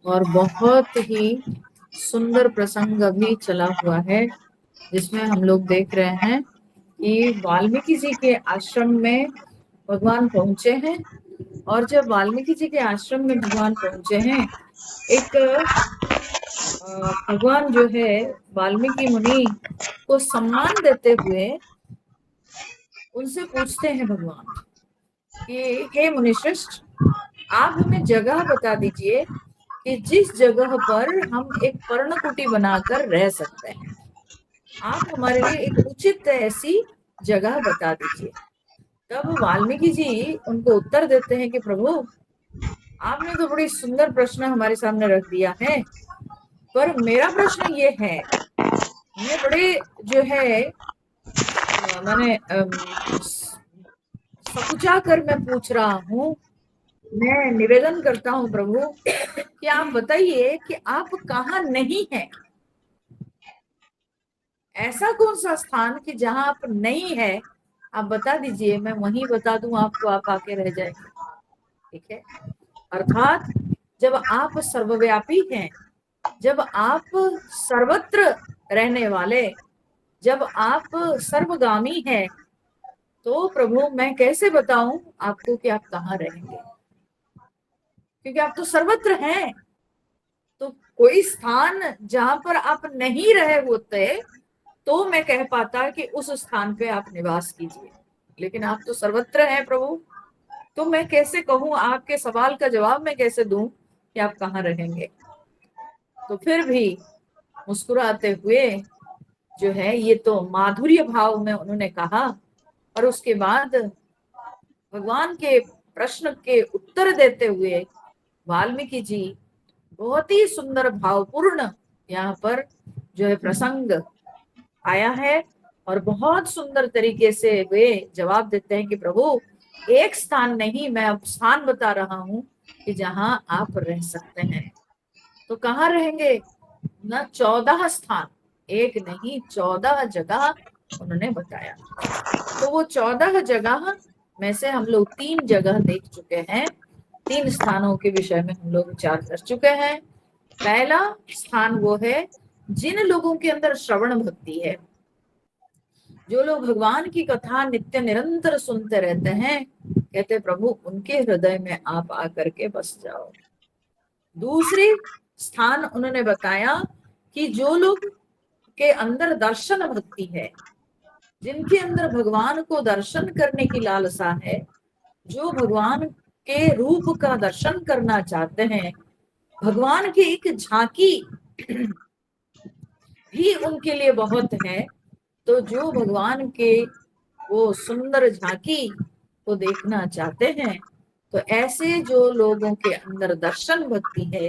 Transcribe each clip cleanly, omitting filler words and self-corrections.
और बहुत ही सुंदर प्रसंग अभी चला हुआ है, जिसमें हम लोग देख रहे हैं कि वाल्मीकि जी के आश्रम में भगवान पहुंचे हैं। और जब वाल्मीकि जी के आश्रम में भगवान पहुंचे हैं, एक भगवान जो है वाल्मीकि मुनि को सम्मान देते हुए उनसे पूछते हैं भगवान कि हे मुनिश्रेष्ठ, आप हमें जगह बता दीजिए कि जिस जगह पर हम एक पर्णकुटी बनाकर रह सकते हैं। आप हमारे लिए एक उचित ऐसी जगह बता दीजिए। तब वाल्मीकि जी उनको उत्तर देते हैं कि प्रभु, आपने तो बड़ी सुंदर प्रश्न हमारे सामने रख दिया है, पर मेरा प्रश्न ये है, मैं बड़े जो है मैंने सकुचा कर मैं पूछ रहा हूँ, मैं निवेदन करता हूँ प्रभु कि आप बताइए कि आप कहाँ नहीं हैं। ऐसा कौन सा स्थान कि जहां आप नहीं है, आप बता दीजिए, मैं वहीं बता दूं आपको, आप आके रह जाएंगे। ठीक है। अर्थात जब आप सर्वव्यापी हैं, जब आप सर्वत्र रहने वाले, जब आप सर्वगामी हैं, तो प्रभु मैं कैसे बताऊं आपको कि आप कहाँ रहेंगे, क्योंकि आप तो सर्वत्र हैं। तो कोई स्थान जहां पर आप नहीं रहे होते तो मैं कह पाता कि उस स्थान पे आप निवास कीजिए, लेकिन आप तो सर्वत्र हैं प्रभु। तो मैं कैसे कहूं, आपके सवाल का जवाब मैं कैसे दूं कि आप कहाँ रहेंगे। तो फिर भी मुस्कुराते हुए जो है, ये तो माधुर्य भाव में उन्होंने कहा। और उसके बाद भगवान के प्रश्न के उत्तर देते हुए वाल्मीकि जी बहुत ही सुंदर भावपूर्ण यहाँ पर जो है प्रसंग आया है। और बहुत सुंदर तरीके से वे जवाब देते हैं कि प्रभु, एक स्थान नहीं, मैं अब स्थान बता रहा हूं कि जहां आप रह सकते हैं। तो कहाँ रहेंगे ना, 14 स्थान, एक नहीं 14 जगह उन्होंने बताया। तो वो 14 जगह में से हम लोग 3 जगह देख चुके हैं, 3 स्थानों के विषय में हम लोग विचार कर चुके हैं। पहला स्थान वो है जिन लोगों के अंदर श्रवण भक्ति है, जो लोग भगवान की कथा नित्य निरंतर सुनते रहते हैं, कहते प्रभु उनके हृदय में आप आकर के बस जाओ। दूसरे स्थान उन्होंने बताया कि जो लोग के अंदर दर्शन भक्ति है, जिनके अंदर भगवान को दर्शन करने की लालसा है, जो भगवान के रूप का दर्शन करना चाहते हैं, भगवान की एक झांकी भी उनके लिए बहुत है। तो जो भगवान के वो सुंदर झांकी को देखना चाहते हैं, तो ऐसे जो लोगों के अंदर दर्शन भक्ति है,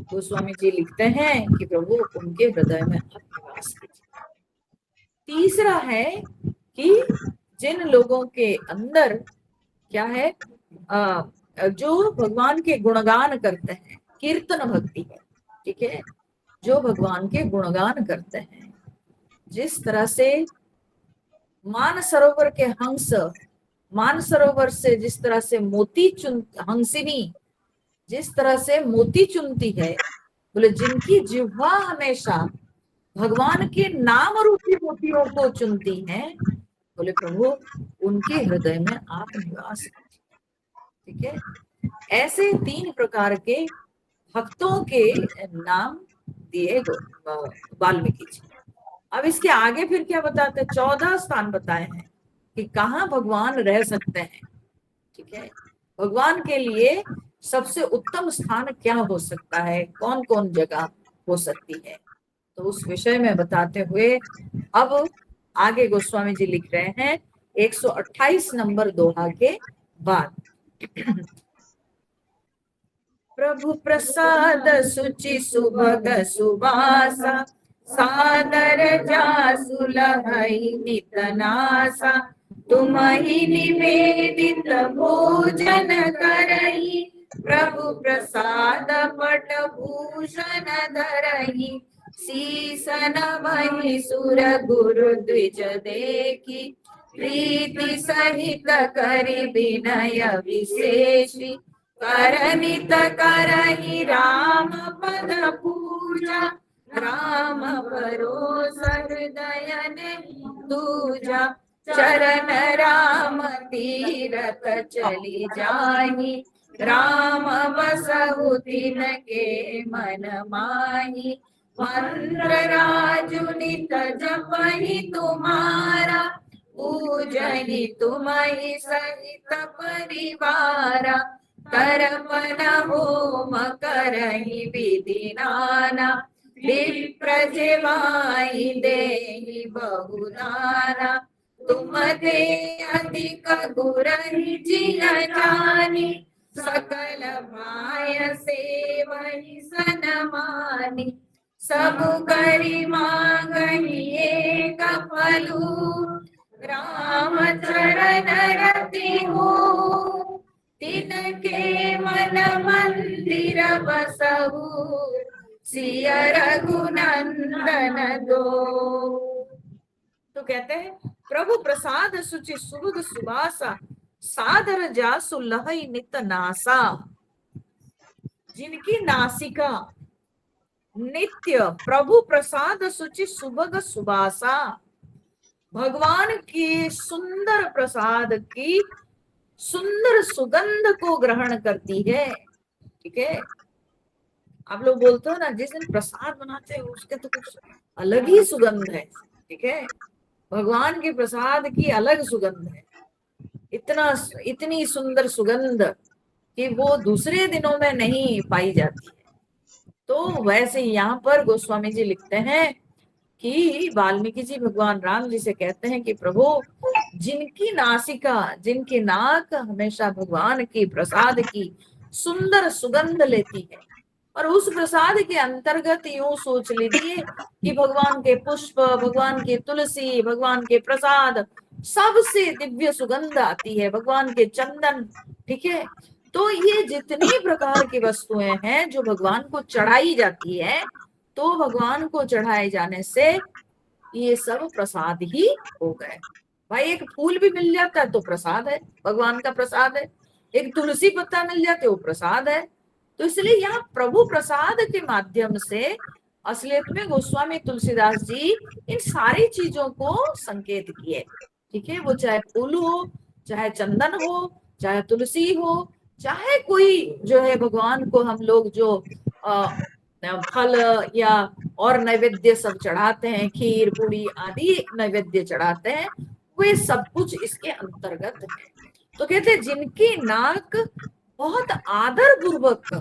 गोस्वामी जी लिखते हैं कि प्रभु उनके हृदय में आप निवास कीजिए। तीसरा है कि जिन लोगों के अंदर क्या है, जो भगवान के गुणगान करते हैं, कीर्तन भक्ति है। ठीक है। जो भगवान के गुणगान करते हैं, जिस तरह से मानसरोवर के हंस, मानसरोवर से जिस तरह से मोती चुन, हंसिनी जिस तरह से मोती चुनती है, बोले जिनकी जिह्वा हमेशा भगवान के नाम रूपी मोतियों को चुनती है, बोले प्रभु उनके हृदय में आप निवास कीजिए। ठीक है। ऐसे 3 प्रकार के भक्तों के नाम दिए वाल्मीकि जी। अब इसके आगे फिर क्या बताते हैं, 14 स्थान बताए हैं कि कहाँ भगवान रह सकते हैं। ठीक है। भगवान के लिए सबसे उत्तम स्थान क्या हो सकता है, कौन कौन जगह हो सकती है, तो उस विषय में बताते हुए अब आगे गोस्वामी जी लिख रहे हैं 128 नंबर दोहा के बाद। प्रभु प्रसाद सुचि सुभग सुबासा, सादर जासु लहई नितनासा, तुम्हि निवेदित भोजन करही, प्रभु प्रसाद पट भूषण धरही, सीसन वही सुर गुरु द्विज देखी, प्रीति सहित करि विनय विशेषी, करनित करहि राम राम भरोसा हृदय ने दूजा, चरण राम तीरथ चली जाही, राम बसहु तिनके मन माही, मंत्र राजु नित जपहि तुम्हारा, पूजहि तुम्हि सहित परिवारा, तरपन होम करहि विधि नाना, विप्र जेवाहि देहि बहुदाना, तुम दे अधिक गुरहि जिय जानी, सकल भाय सेवहि सनमानी, सब करि मांगहि एक फलु, राम चरण रति हो, तिनके मन मंदिर बसहु, सिय रघुनंदन दो। तो कहते हैं प्रभु प्रसाद सुचि सुभग सुबासा, सादर जासु लहई नित नासा। जिनकी नासिका नित्य प्रभु प्रसाद सुचि सुभग सुबासा, भगवान की सुंदर प्रसाद की सुंदर सुगंध को ग्रहण करती है। ठीक है, आप लोग बोलते हो ना जिस दिन प्रसाद बनाते हैं उसके तो कुछ अलग ही सुगंध है। ठीक है, भगवान के प्रसाद की अलग सुगंध है, इतनी सुंदर सुगंध कि वो दूसरे दिनों में नहीं पाई जाती है। तो वैसे यहाँ पर गोस्वामी जी लिखते हैं कि वाल्मीकि जी भगवान राम जी से कहते हैं कि प्रभु जिनकी नासिका, जिनकी नाक हमेशा भगवान की प्रसाद की सुंदर सुगंध लेती है, और उस प्रसाद के अंतर्गत यूं सोच लीजिए कि भगवान के पुष्प, भगवान की तुलसी, भगवान के प्रसाद, सबसे दिव्य सुगंध आती है, भगवान के चंदन। ठीक है, तो ये जितनी प्रकार की वस्तुएं हैं जो भगवान को चढ़ाई जाती है, तो भगवान को चढ़ाए जाने से ये सब प्रसाद ही हो गए। भाई एक फूल भी मिल जाता है तो प्रसाद है, भगवान का प्रसाद है। एक तुलसी पत्ता मिल जाते वो प्रसाद है। तो इसलिए यहाँ प्रभु प्रसाद के माध्यम से असलियत में गोस्वामी तुलसीदास जी इन सारी चीजों को संकेत किए। ठीक है, वो चाहे फूल हो, चाहे चंदन हो, चाहे तुलसी हो, चाहे कोई जो है भगवान को हम लोग जो फल या और नैवेद्य सब चढ़ाते हैं, खीर पूड़ी आदि नैवेद्य चढ़ाते हैं, वे सब कुछ इसके अंतर्गत है। तो कहते हैं जिनकी नाक बहुत आदर पूर्वक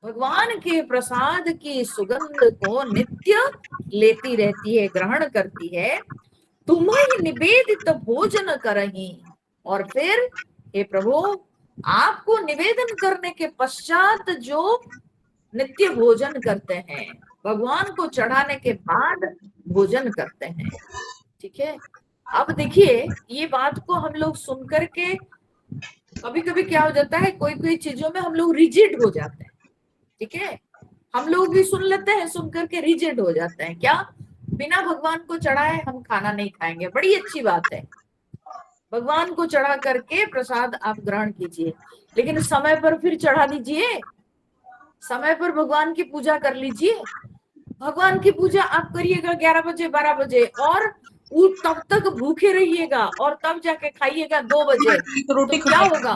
भगवान के प्रसाद की सुगंध को नित्य लेती रहती है, ग्रहण करती है, तुम्हें निवेदित भोजन करही, और फिर हे प्रभु आपको निवेदन करने के पश्चात जो नित्य भोजन करते हैं, भगवान को चढ़ाने के बाद भोजन करते हैं। ठीक है, अब देखिए ये बात को हम लोग सुन करके कभी कभी क्या हो जाता है, कोई कोई चीजों में हम लोग रिजिड हो जाते हैं। ठीक है, हम लोग भी सुन लेते हैं, सुन करके रिजिड हो जाते हैं, क्या बिना भगवान को चढ़ाए हम खाना नहीं खाएंगे। बड़ी अच्छी बात है, भगवान को चढ़ा करके प्रसाद आप ग्रहण कीजिए, लेकिन समय पर फिर चढ़ा दीजिए, समय पर भगवान की पूजा कर लीजिए। भगवान की पूजा आप करिएगा 11 बजे 12 बजे, और तब तक भूखे रहिएगा और तब जाके खाइएगा 2 बजे, तो क्या होगा,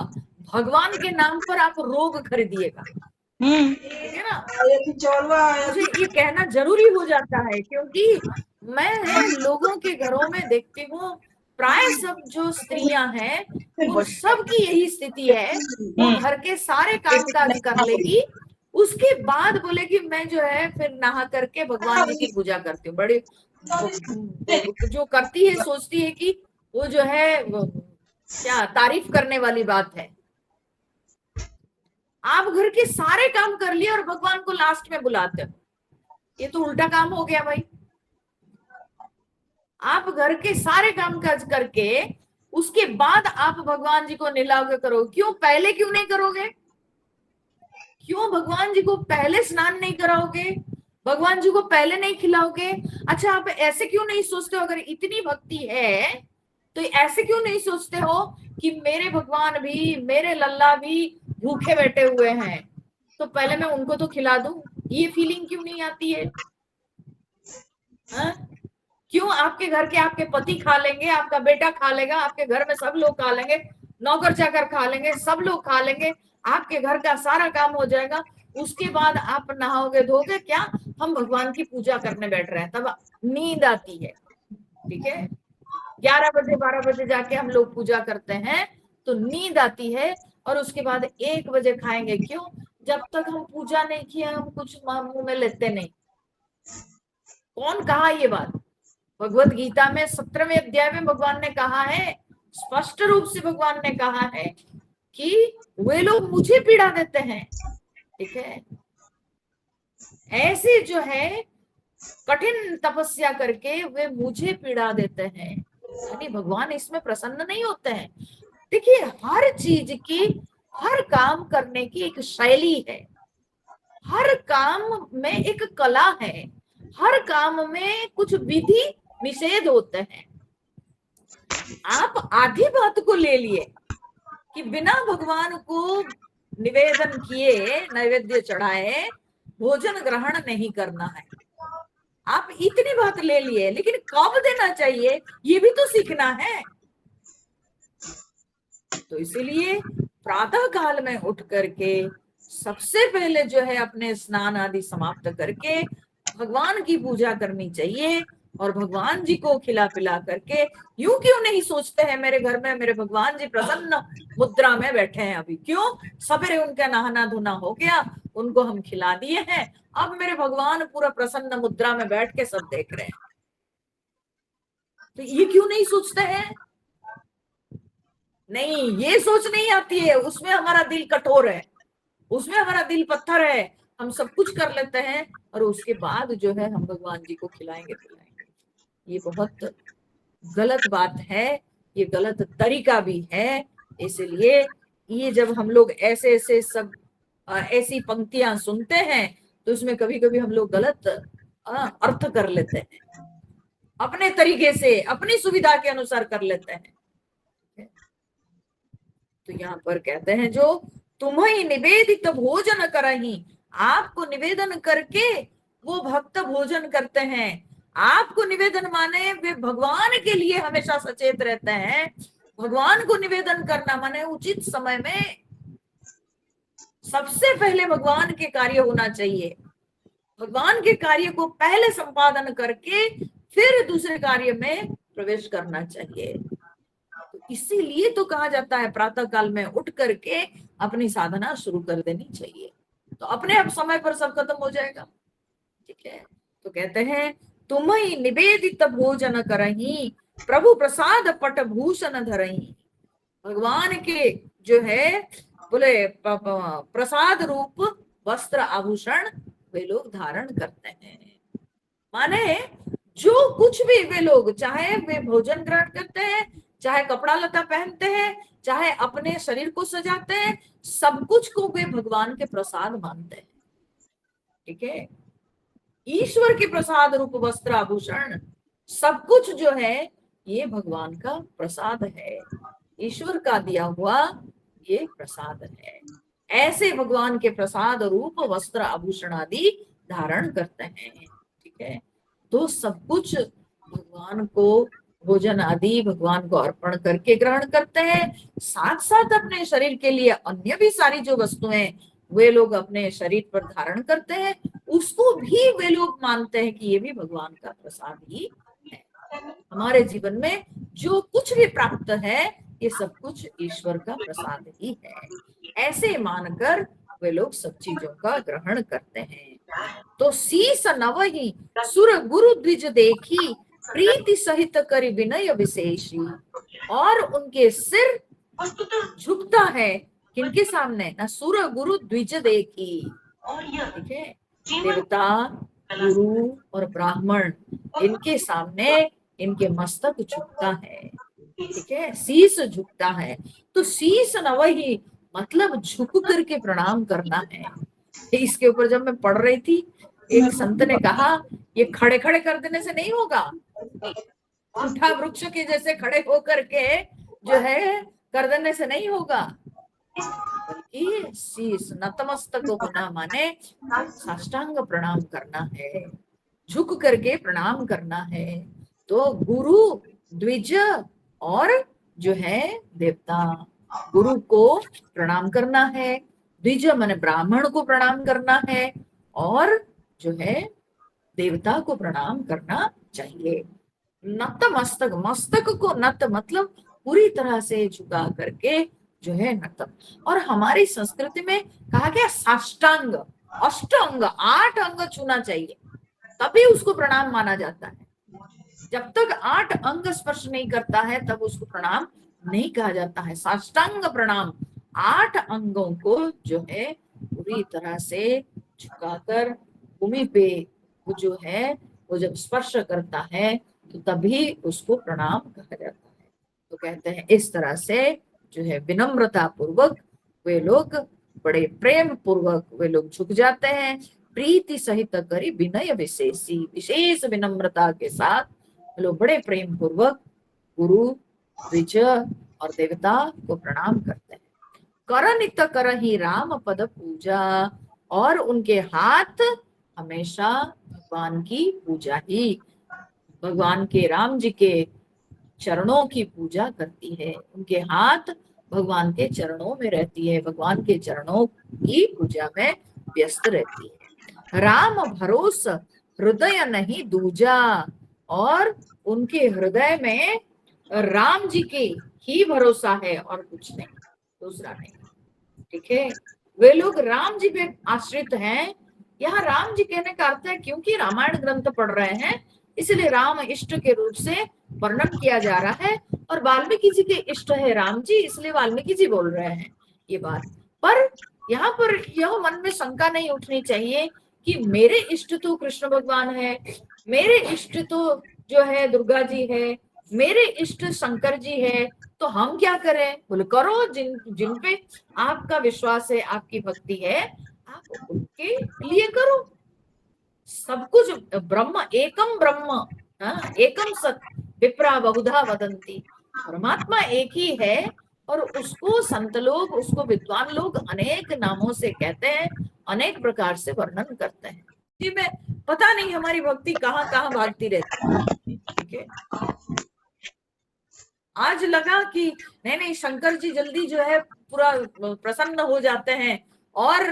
भगवान के नाम पर आप रोग खरीदिएगा। ठीक है ना, मुझे ये कहना जरूरी हो जाता है, क्योंकि मैं लोगों के घरों में देखती हूँ प्राय सब जो स्त्रियां हैं वो सबकी यही स्थिति है, वो घर के सारे काम काज कर लेगी, उसके बाद बोलेगी मैं जो है फिर नहा करके भगवान जी की पूजा करती हूँ। बड़ी जो करती है सोचती है कि वो जो है क्या तारीफ करने वाली बात है। आप घर के सारे काम कर लिए और भगवान को लास्ट में बुलाते हो, ये तो उल्टा काम हो गया भाई। आप घर के सारे काम काज करके उसके बाद आप भगवान जी को निलाओगे करोगे, क्यों पहले क्यों नहीं करोगे? क्यों भगवान जी को पहले स्नान नहीं कराओगे, भगवान जी को पहले नहीं खिलाओगे? अच्छा आप ऐसे क्यों नहीं सोचते हो, अगर इतनी भक्ति है तो ऐसे क्यों नहीं सोचते हो कि मेरे भगवान भी, मेरे लल्ला भी भूखे बैठे हुए हैं, तो पहले मैं उनको तो खिला दूं? ये फीलिंग क्यों नहीं आती है? हाँ? क्यों आपके घर के आपके पति खा लेंगे, आपका बेटा खा लेगा, आपके घर में सब लोग खा लेंगे, नौकर चाकर खा लेंगे, सब लोग खा लेंगे, आपके घर का सारा काम हो जाएगा, उसके बाद आप नहाओगे धोगे क्या? हम भगवान की पूजा करने बैठ रहे हैं, तब नींद आती है। ठीक है, 11 बजे 12 बजे जाके हम लोग पूजा करते हैं तो नींद आती है, और उसके बाद 1 बजे खाएंगे। क्यों? जब तक हम पूजा नहीं किया हम कुछ मुंह में लेते नहीं। कौन कहा ये बात? भगवत गीता में 17वें अध्याय में भगवान ने कहा है, स्पष्ट रूप से भगवान ने कहा है कि वे लोग मुझे पीड़ा देते हैं। ठीक है, ऐसे जो है कठिन तपस्या करके वे मुझे पीड़ा देते हैं, यानी भगवान इसमें प्रसन्न नहीं होते हैं। देखिए, हर चीज की, हर काम करने की एक शैली है, हर काम में एक कला है, हर काम में कुछ विधि निषेध होते हैं। आप आधी बात को ले लिए कि बिना भगवान को निवेदन किए, नैवेद्य चढ़ाए भोजन ग्रहण नहीं करना है, आप इतनी बात ले लिए, लेकिन कब देना चाहिए ये भी तो सीखना है। तो इसीलिए प्रातः काल में उठ करके सबसे पहले जो है अपने स्नान आदि समाप्त करके भगवान की पूजा करनी चाहिए, और भगवान जी को खिला पिला करके, यूं क्यों नहीं सोचते हैं मेरे घर में मेरे भगवान जी प्रसन्न मुद्रा में बैठे हैं, अभी क्यों? सवेरे उनका नहाना धोना हो गया, उनको हम खिला दिए हैं, अब मेरे भगवान पूरा प्रसन्न मुद्रा में बैठ के सब देख रहे हैं। तो ये क्यों नहीं सोचते हैं? नहीं, ये सोच नहीं आती है, उसमें हमारा दिल कठोर है, उसमें हमारा दिल पत्थर है, हम सब कुछ कर लेते हैं और उसके बाद जो है हम भगवान जी को खिलाएंगे पिलाएंगे। ये बहुत गलत बात है, ये गलत तरीका भी है। इसलिए ये जब हम लोग ऐसे ऐसे सब ऐसी पंक्तियां सुनते हैं तो उसमें कभी कभी हम लोग गलत अर्थ कर लेते हैं, अपने तरीके से अपनी सुविधा के अनुसार कर लेते हैं। तो यहाँ पर कहते हैं जो तुम्हें निवेदित भोजन करही, आपको निवेदन करके वो भक्त भोजन करते हैं। आपको निवेदन माने वे भगवान के लिए हमेशा सचेत रहते हैं। भगवान को निवेदन करना माने उचित समय में सबसे पहले भगवान के कार्य होना चाहिए, भगवान के कार्य को पहले संपादन करके फिर दूसरे कार्य में प्रवेश करना चाहिए। तो इसीलिए तो कहा जाता है प्रातः काल में उठ करके अपनी साधना शुरू कर देनी चाहिए, तो अपने आप समय पर सब खत्म हो जाएगा। ठीक है, तो कहते हैं तुम्हें निवेदित भोजन करही, प्रभु प्रसाद पट भूषण धरही। भगवान के जो है बोले प्रसाद रूप वस्त्र आभूषण वे लोग धारण करते हैं। माने जो कुछ भी वे लोग, चाहे वे भोजन ग्रहण करते हैं, चाहे कपड़ा लता पहनते हैं, चाहे अपने शरीर को सजाते हैं, सब कुछ को वे भगवान के प्रसाद मानते हैं। ठीक है, ईश्वर के प्रसाद रूप वस्त्र आभूषण सब कुछ जो है ये भगवान का प्रसाद है, ईश्वर का दिया हुआ ये प्रसाद है। ऐसे भगवान के प्रसाद रूप वस्त्र आभूषण आदि धारण करते हैं। ठीक है, तो सब कुछ भगवान को भोजन आदि भगवान को अर्पण करके ग्रहण करते हैं, साथ साथ अपने शरीर के लिए अन्य भी सारी जो वस्तुएं वे लोग अपने शरीर पर धारण करते हैं, उसको भी वे लोग मानते हैं कि ये भी भगवान का प्रसाद ही है। हमारे जीवन में जो कुछ भी प्राप्त है ये सब कुछ ईश्वर का प्रसाद ही है, ऐसे मानकर वे लोग सब चीजों का ग्रहण करते हैं। तो शीस नवहि सुर गुरु द्विज देखी, प्रीति सहित करि विनय विशेषी। और उनके सिर झुकता है किनके सामने? ना सुर गुरु द्विज देखी। ठीक है, देवता गुरु और ब्राह्मण इनके सामने इनके मस्तक झुकता है। ठीक है, शीश झुकता है, तो शीश नवहि मतलब झुक करके प्रणाम करना है। इसके ऊपर जब मैं पढ़ रही थी एक संत ने कहा ये खड़े खड़े कर देने से नहीं होगा, उठा वृक्ष के जैसे खड़े होकर के जो है कर देने से नहीं होगा, बल्कि शीश नतमस्तक होना माने साष्टांग प्रणाम करना है। झुक करके प्रणाम करना है। तो गुरु, द्विज और जो है देवता, गुरु को प्रणाम करना है, द्विज माने ब्राह्मण को प्रणाम करना है, और जो है देवता को प्रणाम करना चाहिए। नत मस्तक, मस्तक को नत मतलब पूरी तरह से झुका करके जो है नत। और हमारी संस्कृति में कहा गया साष्टांग, अष्टांग, 8 अंग छूना चाहिए, तभी उसको प्रणाम माना जाता है। जब तक 8 अंग स्पर्श नहीं करता है तब उसको प्रणाम नहीं कहा जाता है। साष्टांग प्रणाम 8 अंगों को जो है पूरी तरह से झुकाकर भूमि पे वो जो है वो जब स्पर्श करता है तो तभी उसको प्रणाम कहा जाता है। तो कहते हैं इस तरह से जो है विनम्रता पूर्वक वे लोग, बड़े प्रेम पूर्वक वे लोग झुक जाते हैं। प्रीति सहित करी विनय विशेषी, विशेष विनम्रता के साथ लोग बड़े प्रेम पूर्वक गुरु, द्विज और देवता को प्रणाम करते हैं। कर नित कर ही राम पद पूजा, और उनके हाथ हमेशा भगवान की पूजा ही, भगवान के राम जी के चरणों की पूजा करती है। उनके हाथ भगवान के चरणों में रहती है, भगवान के चरणों की पूजा में व्यस्त रहती है। राम भरोस हृदय नहीं दूजा, और उनके हृदय में राम जी के ही भरोसा है और कुछ नहीं, दूसरा नहीं। ठीक है, वे लोग राम जी पे आश्रित हैं। यहाँ राम जी कहने का अर्थ है क्योंकि रामायण ग्रंथ पढ़ रहे हैं इसलिए राम इष्ट के रूप से वर्णन किया जा रहा है, और वाल्मीकि जी के इष्ट है राम जी, इसलिए वाल्मीकि जी बोल रहे हैं ये बात। पर यहाँ पर यह मन में शंका नहीं उठनी चाहिए कि मेरे इष्ट तो कृष्ण भगवान है, मेरे इष्ट तो जो है दुर्गा जी है, मेरे इष्ट शंकर जी है, तो हम क्या करें? बोले करो, जिन पे आपका विश्वास है, आपकी भक्ति है, आप उनके लिए करो। सब कुछ ब्रह्म, एकम ब्रह्म, एकम सत विप्रा बहुधा वदंती, परमात्मा एक ही है, और उसको संत लोग, उसको विद्वान लोग अनेक नामों से कहते हैं, अनेक प्रकार से वर्णन करते हैं। जी मैं पता नहीं हमारी भक्ति कहाँ कहाँ भागती रहती है। ठीक है, आज लगा कि नहीं नहीं शंकर जी जल्दी जो है पूरा प्रसन्न हो जाते हैं और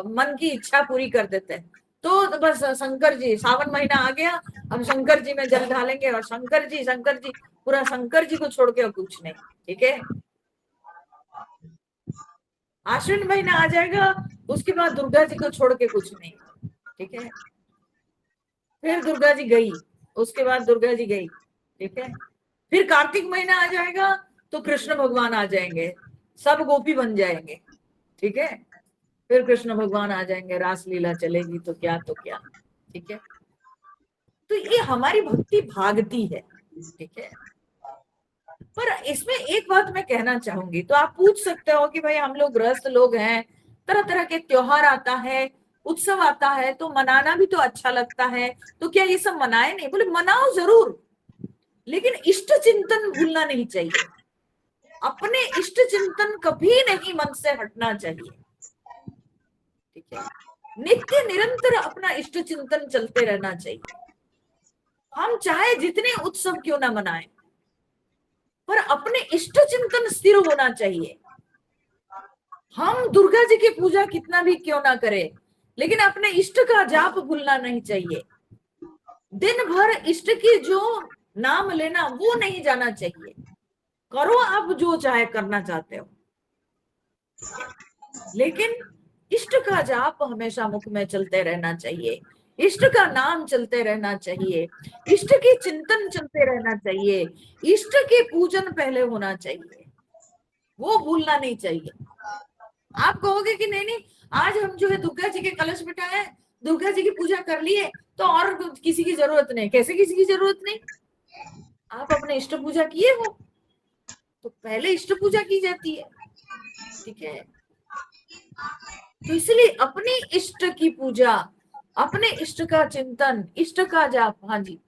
मन की इच्छा पूरी कर देते हैं, तो बस शंकर जी, सावन महीना आ गया, अब शंकर जी में जल ढालेंगे और शंकर जी पूरा शंकर जी को छोड़ के कुछ नहीं। ठीक है, आश्विन महीना आ जाएगा, उसके बाद दुर्गा जी को छोड़ के कुछ नहीं। ठीक है, फिर दुर्गा जी गई, उसके बाद दुर्गा जी गई। ठीक है, फिर कार्तिक महीना आ जाएगा तो कृष्ण भगवान आ जाएंगे, सब गोपी बन जाएंगे। ठीक है, फिर कृष्ण भगवान आ जाएंगे, रासलीला चलेगी तो क्या तो क्या। ठीक है, तो ये हमारी भक्ति भागती है। ठीक है, पर इसमें एक बात मैं कहना चाहूंगी, तो आप पूछ सकते हो कि भाई हम लोग गृहस्थ लोग हैं, तरह तरह के त्योहार आता है, उत्सव आता है, तो मनाना भी तो अच्छा लगता है, तो क्या ये सब मनाए नहीं? बोले मनाओ जरूर, लेकिन इष्ट चिंतन भूलना नहीं चाहिए। अपने इष्ट चिंतन कभी नहीं मन से हटना चाहिए। ठीक है, नित्य निरंतर अपना इष्ट चिंतन चलते रहना चाहिए। हम चाहे जितने उत्सव क्यों ना मनाएं, पर अपने इष्ट चिंतन स्थिर होना चाहिए। हम दुर्गा जी की पूजा कितना भी क्यों ना करें, लेकिन अपने इष्ट का जाप भूलना नहीं चाहिए। दिन भर इष्ट की जो नाम लेना वो नहीं जाना चाहिए। करो आप जो चाहे करना चाहते हो, लेकिन इष्ट का जाप हमेशा मुख में चलते रहना चाहिए, इष्ट का नाम चलते रहना चाहिए, इष्ट की चिंतन चलते रहना चाहिए, इष्ट के पूजन पहले होना चाहिए, वो भूलना नहीं चाहिए। आप कहोगे कि नहीं नहीं आज हम जो है दुर्गा जी के कलश बिठाए, दुर्गा जी की पूजा कर लिए, तो और किसी की जरूरत नहीं। कैसे किसी की जरूरत नहीं? आप अपने इष्ट पूजा किए हो तो पहले इष्ट पूजा की जाती है। ठीक है, तो इसलिए अपने इष्ट की पूजा, अपने इष्ट का चिंतन, इष्ट का जाप, हाँ जी,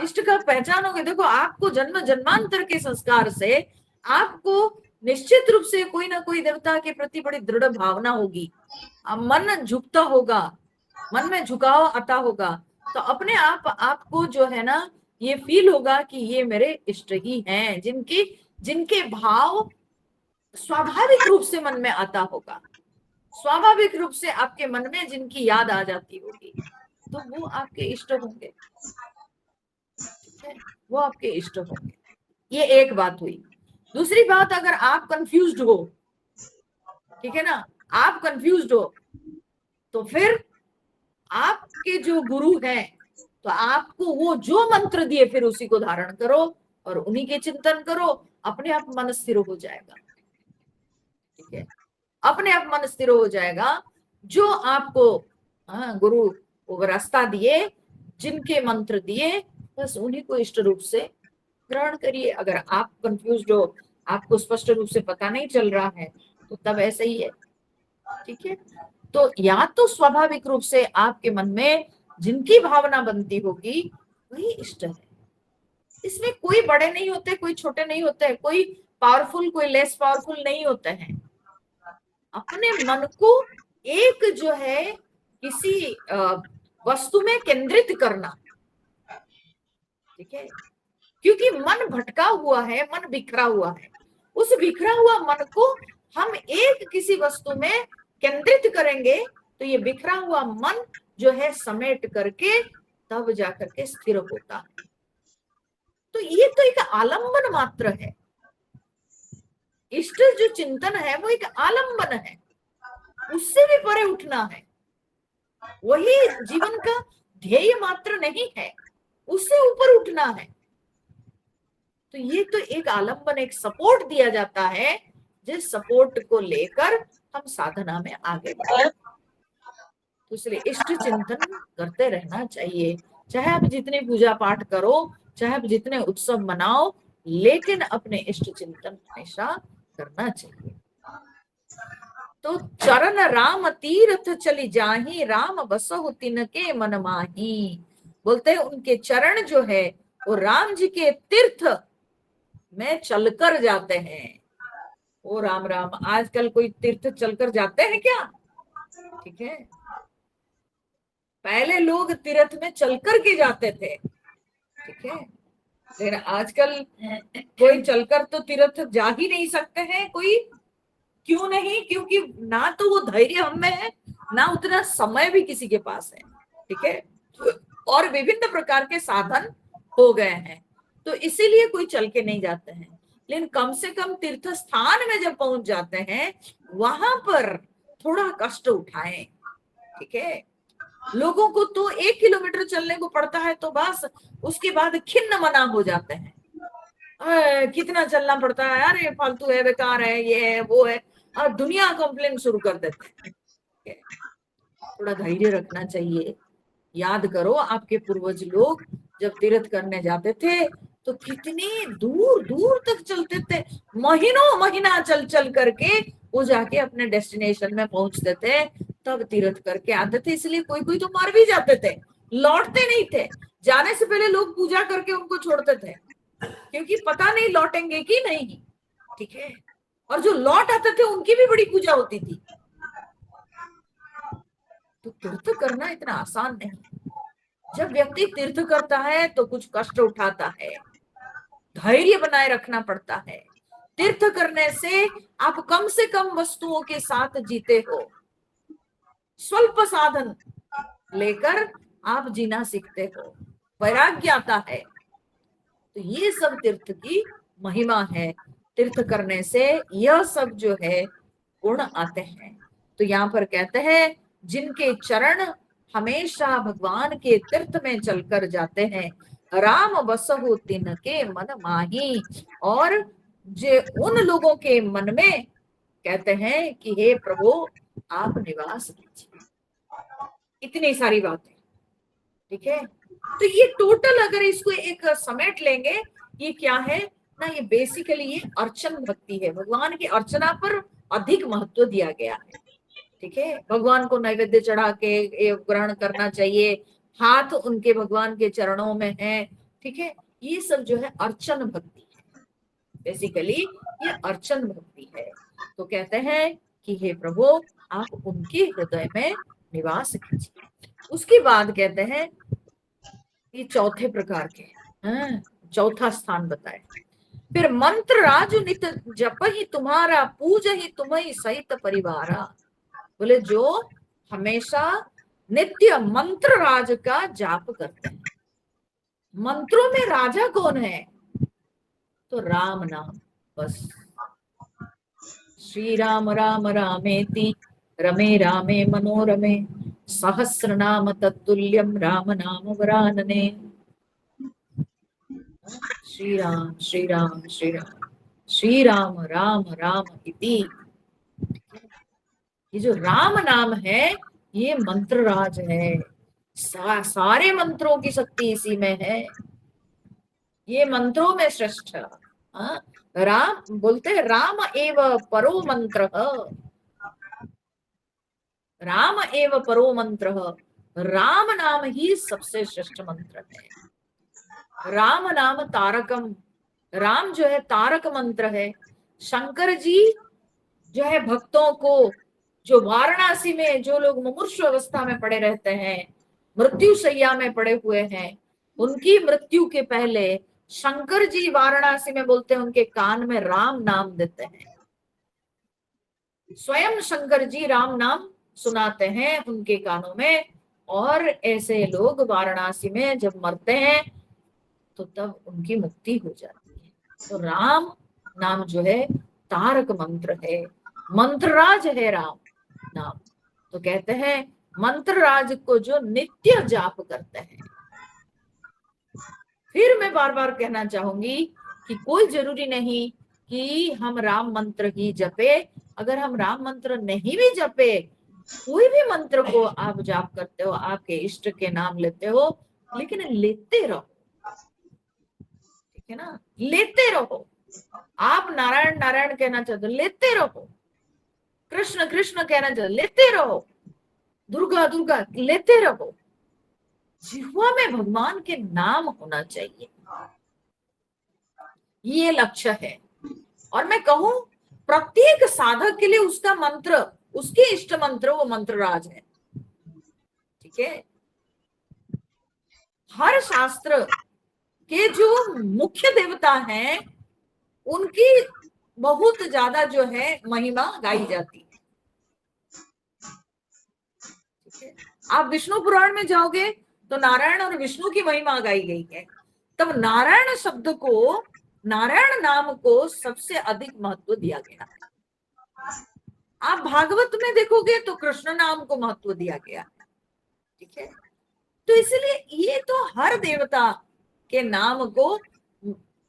इष्ट का पहचानोगे। देखो आपको जन्म जन्मांतर के संस्कार से आपको निश्चित रूप से कोई ना कोई देवता के प्रति बड़ी दृढ़ भावना होगी, मन झुकता होगा, मन में झुकाव आता होगा तो अपने आप आपको जो है ना ये फील होगा कि ये मेरे इष्ट ही हैं, जिनकी जिनके भाव स्वाभाविक रूप से मन में आता होगा, स्वाभाविक रूप से आपके मन में जिनकी याद आ जाती होगी, तो वो आपके इष्ट होंगे। ठीक है, वो आपके इष्ट होंगे। ये एक बात हुई। दूसरी बात, अगर आप कंफ्यूज्ड हो, ठीक है ना, आप कंफ्यूज्ड हो, तो फिर आपके जो गुरु हैं तो आपको वो जो मंत्र दिए फिर उसी को धारण करो और उन्हीं के चिंतन करो, अपने आप मन स्थिर हो जाएगा। ठीक है, अपने आप मन स्थिर हो जाएगा। जो आपको गुरु वो रास्ता दिए, जिनके मंत्र दिए, बस उन्हीं को इष्ट रूप से ग्रहण करिए। अगर आप कंफ्यूज्ड हो, आपको स्पष्ट रूप से पता नहीं चल रहा है, तो तब ऐसा ही है। ठीक है, तो या तो स्वाभाविक रूप से आपके मन में जिनकी भावना बनती होगी वही इष्ट है। इसमें कोई बड़े नहीं होते, कोई छोटे नहीं होते, कोई पावरफुल कोई लेस पावरफुल नहीं होते हैं। अपने मन को एक जो है किसी वस्तु में केंद्रित करना। ठीक है, क्योंकि मन भटका हुआ है, मन बिखरा हुआ है, उस बिखरा हुआ मन को हम एक किसी वस्तु में केंद्रित करेंगे तो ये बिखरा हुआ मन जो है समेट करके तब जाकर के स्थिर होता है। तो ये तो एक आलंबन मात्र है। इष्ट जो चिंतन है वो एक आलंबन है, उससे भी परे उठना है, वही जीवन का ध्येय मात्र नहीं है, उससे ऊपर उठना है। तो ये तो एक आलंबन, एक सपोर्ट दिया जाता है, जिस सपोर्ट को लेकर हम साधना में आगे बढ़े। तो इसलिए इष्ट चिंतन करते रहना चाहिए, चाहे आप जितने पूजा पाठ करो, चाहे आप जितने उत्सव मनाओ, लेकिन अपने इष्ट चिंतन हमेशा करना चाहिए। तो चरण राम तीर्थ चली जाही, राम बसहु तिनके मन माही। बोलते हैं उनके चरण जो है वो राम जी के तीर्थ में चलकर जाते हैं। ओ राम राम, आजकल कोई तीर्थ चलकर जाते हैं क्या? ठीक है, पहले लोग तीर्थ में चलकर के जाते थे। ठीक है, लेकिन आजकल कोई चलकर तो तीर्थ जा ही नहीं सकते हैं कोई। क्यों नहीं? क्योंकि ना तो वो धैर्य हम में है, ना उतना समय भी किसी के पास है। ठीक है, और विभिन्न प्रकार के साधन हो गए हैं, तो इसीलिए कोई चल के नहीं जाते हैं। लेकिन कम से कम तीर्थ स्थान में जब पहुंच जाते हैं वहां पर थोड़ा कष्ट उठाएं। ठीक है, लोगों को तो 1 किलोमीटर चलने को पड़ता है तो बस उसके बाद खिन्न मना हो जाते हैं, कितना चलना पड़ता है, अरे फालतू है, बेकार है, ये है वो है, और दुनिया कंप्लेन शुरू कर देते हैं। थोड़ा धैर्य रखना चाहिए। याद करो आपके पूर्वज लोग जब तीर्थ करने जाते थे तो कितनी दूर दूर तक चलते थे, महीनों महीना चल चल करके वो जाके अपने डेस्टिनेशन में पहुंचते थे, तब तीर्थ करके आते थे। इसलिए कोई कोई तो मर भी जाते थे, लौटते नहीं थे। जाने से पहले लोग पूजा करके उनको छोड़ते थे, क्योंकि पता नहीं लौटेंगे कि नहीं। ठीक है, और जो लौट आते थे उनकी भी बड़ी पूजा होती थी। तो तीर्थ करना इतना आसान नहीं। जब व्यक्ति तीर्थ करता है तो कुछ कष्ट उठाता है, धैर्य बनाए रखना पड़ता है। तीर्थ करने से आप कम से कम वस्तुओं के साथ जीते हो, स्वल्प साधन लेकर आप जीना सीखते हो, वैराग्य आता है। तो ये सब तीर्थ की महिमा है। तीर्थ करने से यह सब जो है गुण आते हैं। तो यहाँ पर कहते हैं जिनके चरण हमेशा भगवान के तीर्थ में चलकर जाते हैं, राम बसहु तिनके मन माही। और जो उन लोगों के मन में कहते हैं कि हे प्रभु आप निवास कीजिए। इतनी सारी बातें। ठीक है, तो ये टोटल अगर इसको एक समेट लेंगे, ये क्या है ना, ये बेसिकली ये अर्चन भक्ति है। भगवान की अर्चना पर अधिक महत्व दिया गया है। ठीक है, भगवान को नैवेद्य चढ़ा के ग्रहण करना चाहिए, हाथ उनके भगवान के चरणों में है। ठीक है, ये सब जो है अर्चन भक्ति है, बेसिकली ये अर्चन भक्ति है। तो कहते हैं कि हे प्रभु आप उनके हृदय में निवास कीजिए। उसके बाद कहते हैं ये चौथे प्रकार के, चौथा स्थान बताए। फिर मंत्र राज नित जप ही तुम्हारा, पूज ही तुम्हें सहित परिवारा। बोले जो हमेशा नित्य मंत्र राज का जाप करते हैं। मंत्रों में राजा कौन है? तो राम नाम, बस। श्री राम राम रामेति रमे रामे मनोरमे, सहस्र नाम तत्तुल्यम राम नाम वरानने। श्री राम श्री राम श्री राम, श्री राम राम राम इति। ये जो राम नाम है ये मंत्र राज है। सारे मंत्रों की शक्ति इसी में है। ये मंत्रों में श्रेष्ठ। राम बोलते हैं राम एव परो मंत्र, राम एव परो मंत्र। राम नाम ही सबसे श्रेष्ठ मंत्र है। राम नाम तारकम, राम जो है तारक मंत्र है। शंकर जी जो है भक्तों को, जो वाराणसी में जो लोग मुमूर्षु अवस्था में पड़े रहते हैं, मृत्यु शैया में पड़े हुए हैं, उनकी मृत्यु के पहले शंकर जी वाराणसी में बोलते हैं, उनके कान में राम नाम देते हैं। स्वयं शंकर जी राम नाम सुनाते हैं उनके कानों में। और ऐसे लोग वाराणसी में जब मरते हैं तो तब उनकी मुक्ति हो जाती है। तो राम नाम जो है तारक मंत्र है, मंत्रराज है राम नाम। तो कहते हैं मंत्रराज को जो नित्य जाप करते हैं। फिर मैं बार बार कहना चाहूंगी कि कोई जरूरी नहीं कि हम राम मंत्र ही जपे। अगर हम राम मंत्र नहीं भी जपे, कोई भी मंत्र को आप जाप करते हो, आपके इष्ट के नाम लेते हो, लेकिन लेते रहो, ठीक है ना, लेते रहो। आप नारायण नारायण कहना चाहते हो, लेते रहो। कृष्ण कृष्ण कहना चाहते हो, लेते रहो। दुर्गा दुर्गा लेते रहो। जिह्वा में भगवान के नाम होना चाहिए, ये लक्ष्य है। और मैं कहूं प्रत्येक साधक के लिए उसका मंत्र, उसके इष्ट मंत्र वो मंत्रराज है, ठीक है। हर शास्त्र के जो मुख्य देवता हैं उनकी बहुत ज्यादा जो है महिमा गाई जाती है, ठीक है। आप विष्णु पुराण में जाओगे तो नारायण और विष्णु की महिमा गाई गई है। तब नारायण शब्द को, नारायण नाम को सबसे अधिक महत्व दिया गया है। आप भागवत में देखोगे तो कृष्ण नाम को महत्व दिया गया है, ठीक है। तो इसलिए ये तो हर देवता के नाम को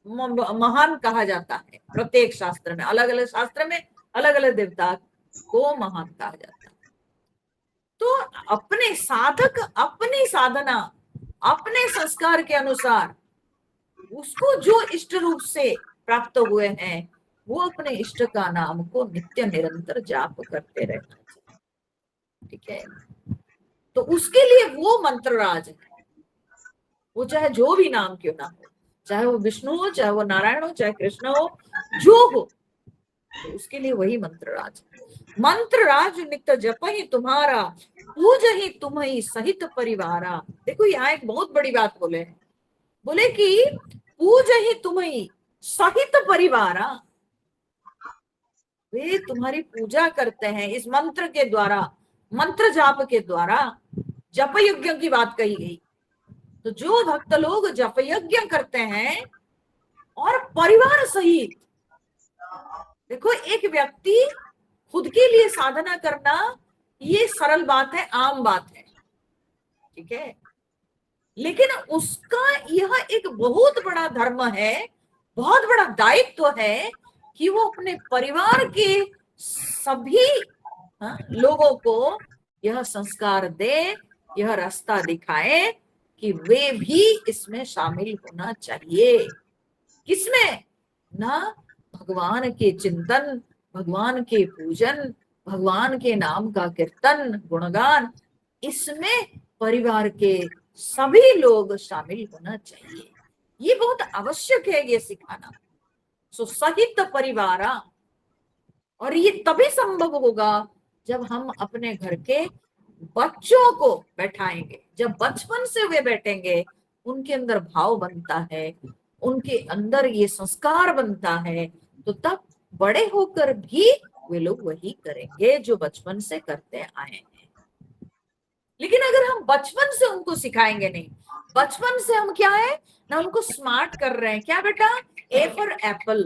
महान कहा जाता है। प्रत्येक शास्त्र में, अलग अलग शास्त्र में अलग अलग देवता को महान कहा जाता है। तो अपने साधक अपनी साधना, अपने संस्कार के अनुसार उसको जो इष्ट रूप से प्राप्त हुए हैं, वो अपने इष्ट का नाम को नित्य निरंतर जाप करते रहना चाहिए, ठीक है। तो उसके लिए वो मंत्रराज है, वो चाहे जो भी नाम क्यों ना हो, चाहे वो विष्णु हो, चाहे वो नारायण हो, चाहे कृष्ण हो, जो हो, तो उसके लिए वही मंत्रराज। मंत्रराज नित्य जप ही तुम्हारा, पूज ही तुम्हें सहित परिवारा। देखो यहाँ एक बहुत बड़ी बात बोले हैं, बोले कि पूज ही तुम्हें सहित परिवारा। वे तुम्हारी पूजा करते हैं इस मंत्र के द्वारा, मंत्र जाप के द्वारा। जप यज्ञ की बात कही गई। तो जो भक्त लोग जप यज्ञ करते हैं और परिवार सहित, देखो एक व्यक्ति खुद के लिए साधना करना ये सरल बात है, आम बात है, ठीक है। लेकिन उसका यह एक बहुत बड़ा धर्म है, बहुत बड़ा दायित्व है कि वो अपने परिवार के सभी लोगों को यह संस्कार दे, यह रास्ता दिखाए कि वे भी इसमें शामिल होना चाहिए। किसमें? ना भगवान के चिंतन, भगवान के पूजन, भगवान के नाम का कीर्तन, गुणगान, इसमें परिवार के सभी लोग शामिल होना चाहिए। ये बहुत आवश्यक है ये सिखाना। सो सहित परिवारा। और ये तभी संभव होगा जब हम अपने घर के बच्चों को बैठाएंगे, जब बचपन से वे बैठेंगे, उनके अंदर भाव बनता है, उनके अंदर ये संस्कार बनता है, तो तब बड़े होकर भी वे लोग वही करेंगे जो बचपन से करते आए हैं। लेकिन अगर हम बचपन से उनको सिखाएंगे नहीं, बचपन से हम क्या है ना, उनको स्मार्ट कर रहे हैं, क्या बेटा, A for apple,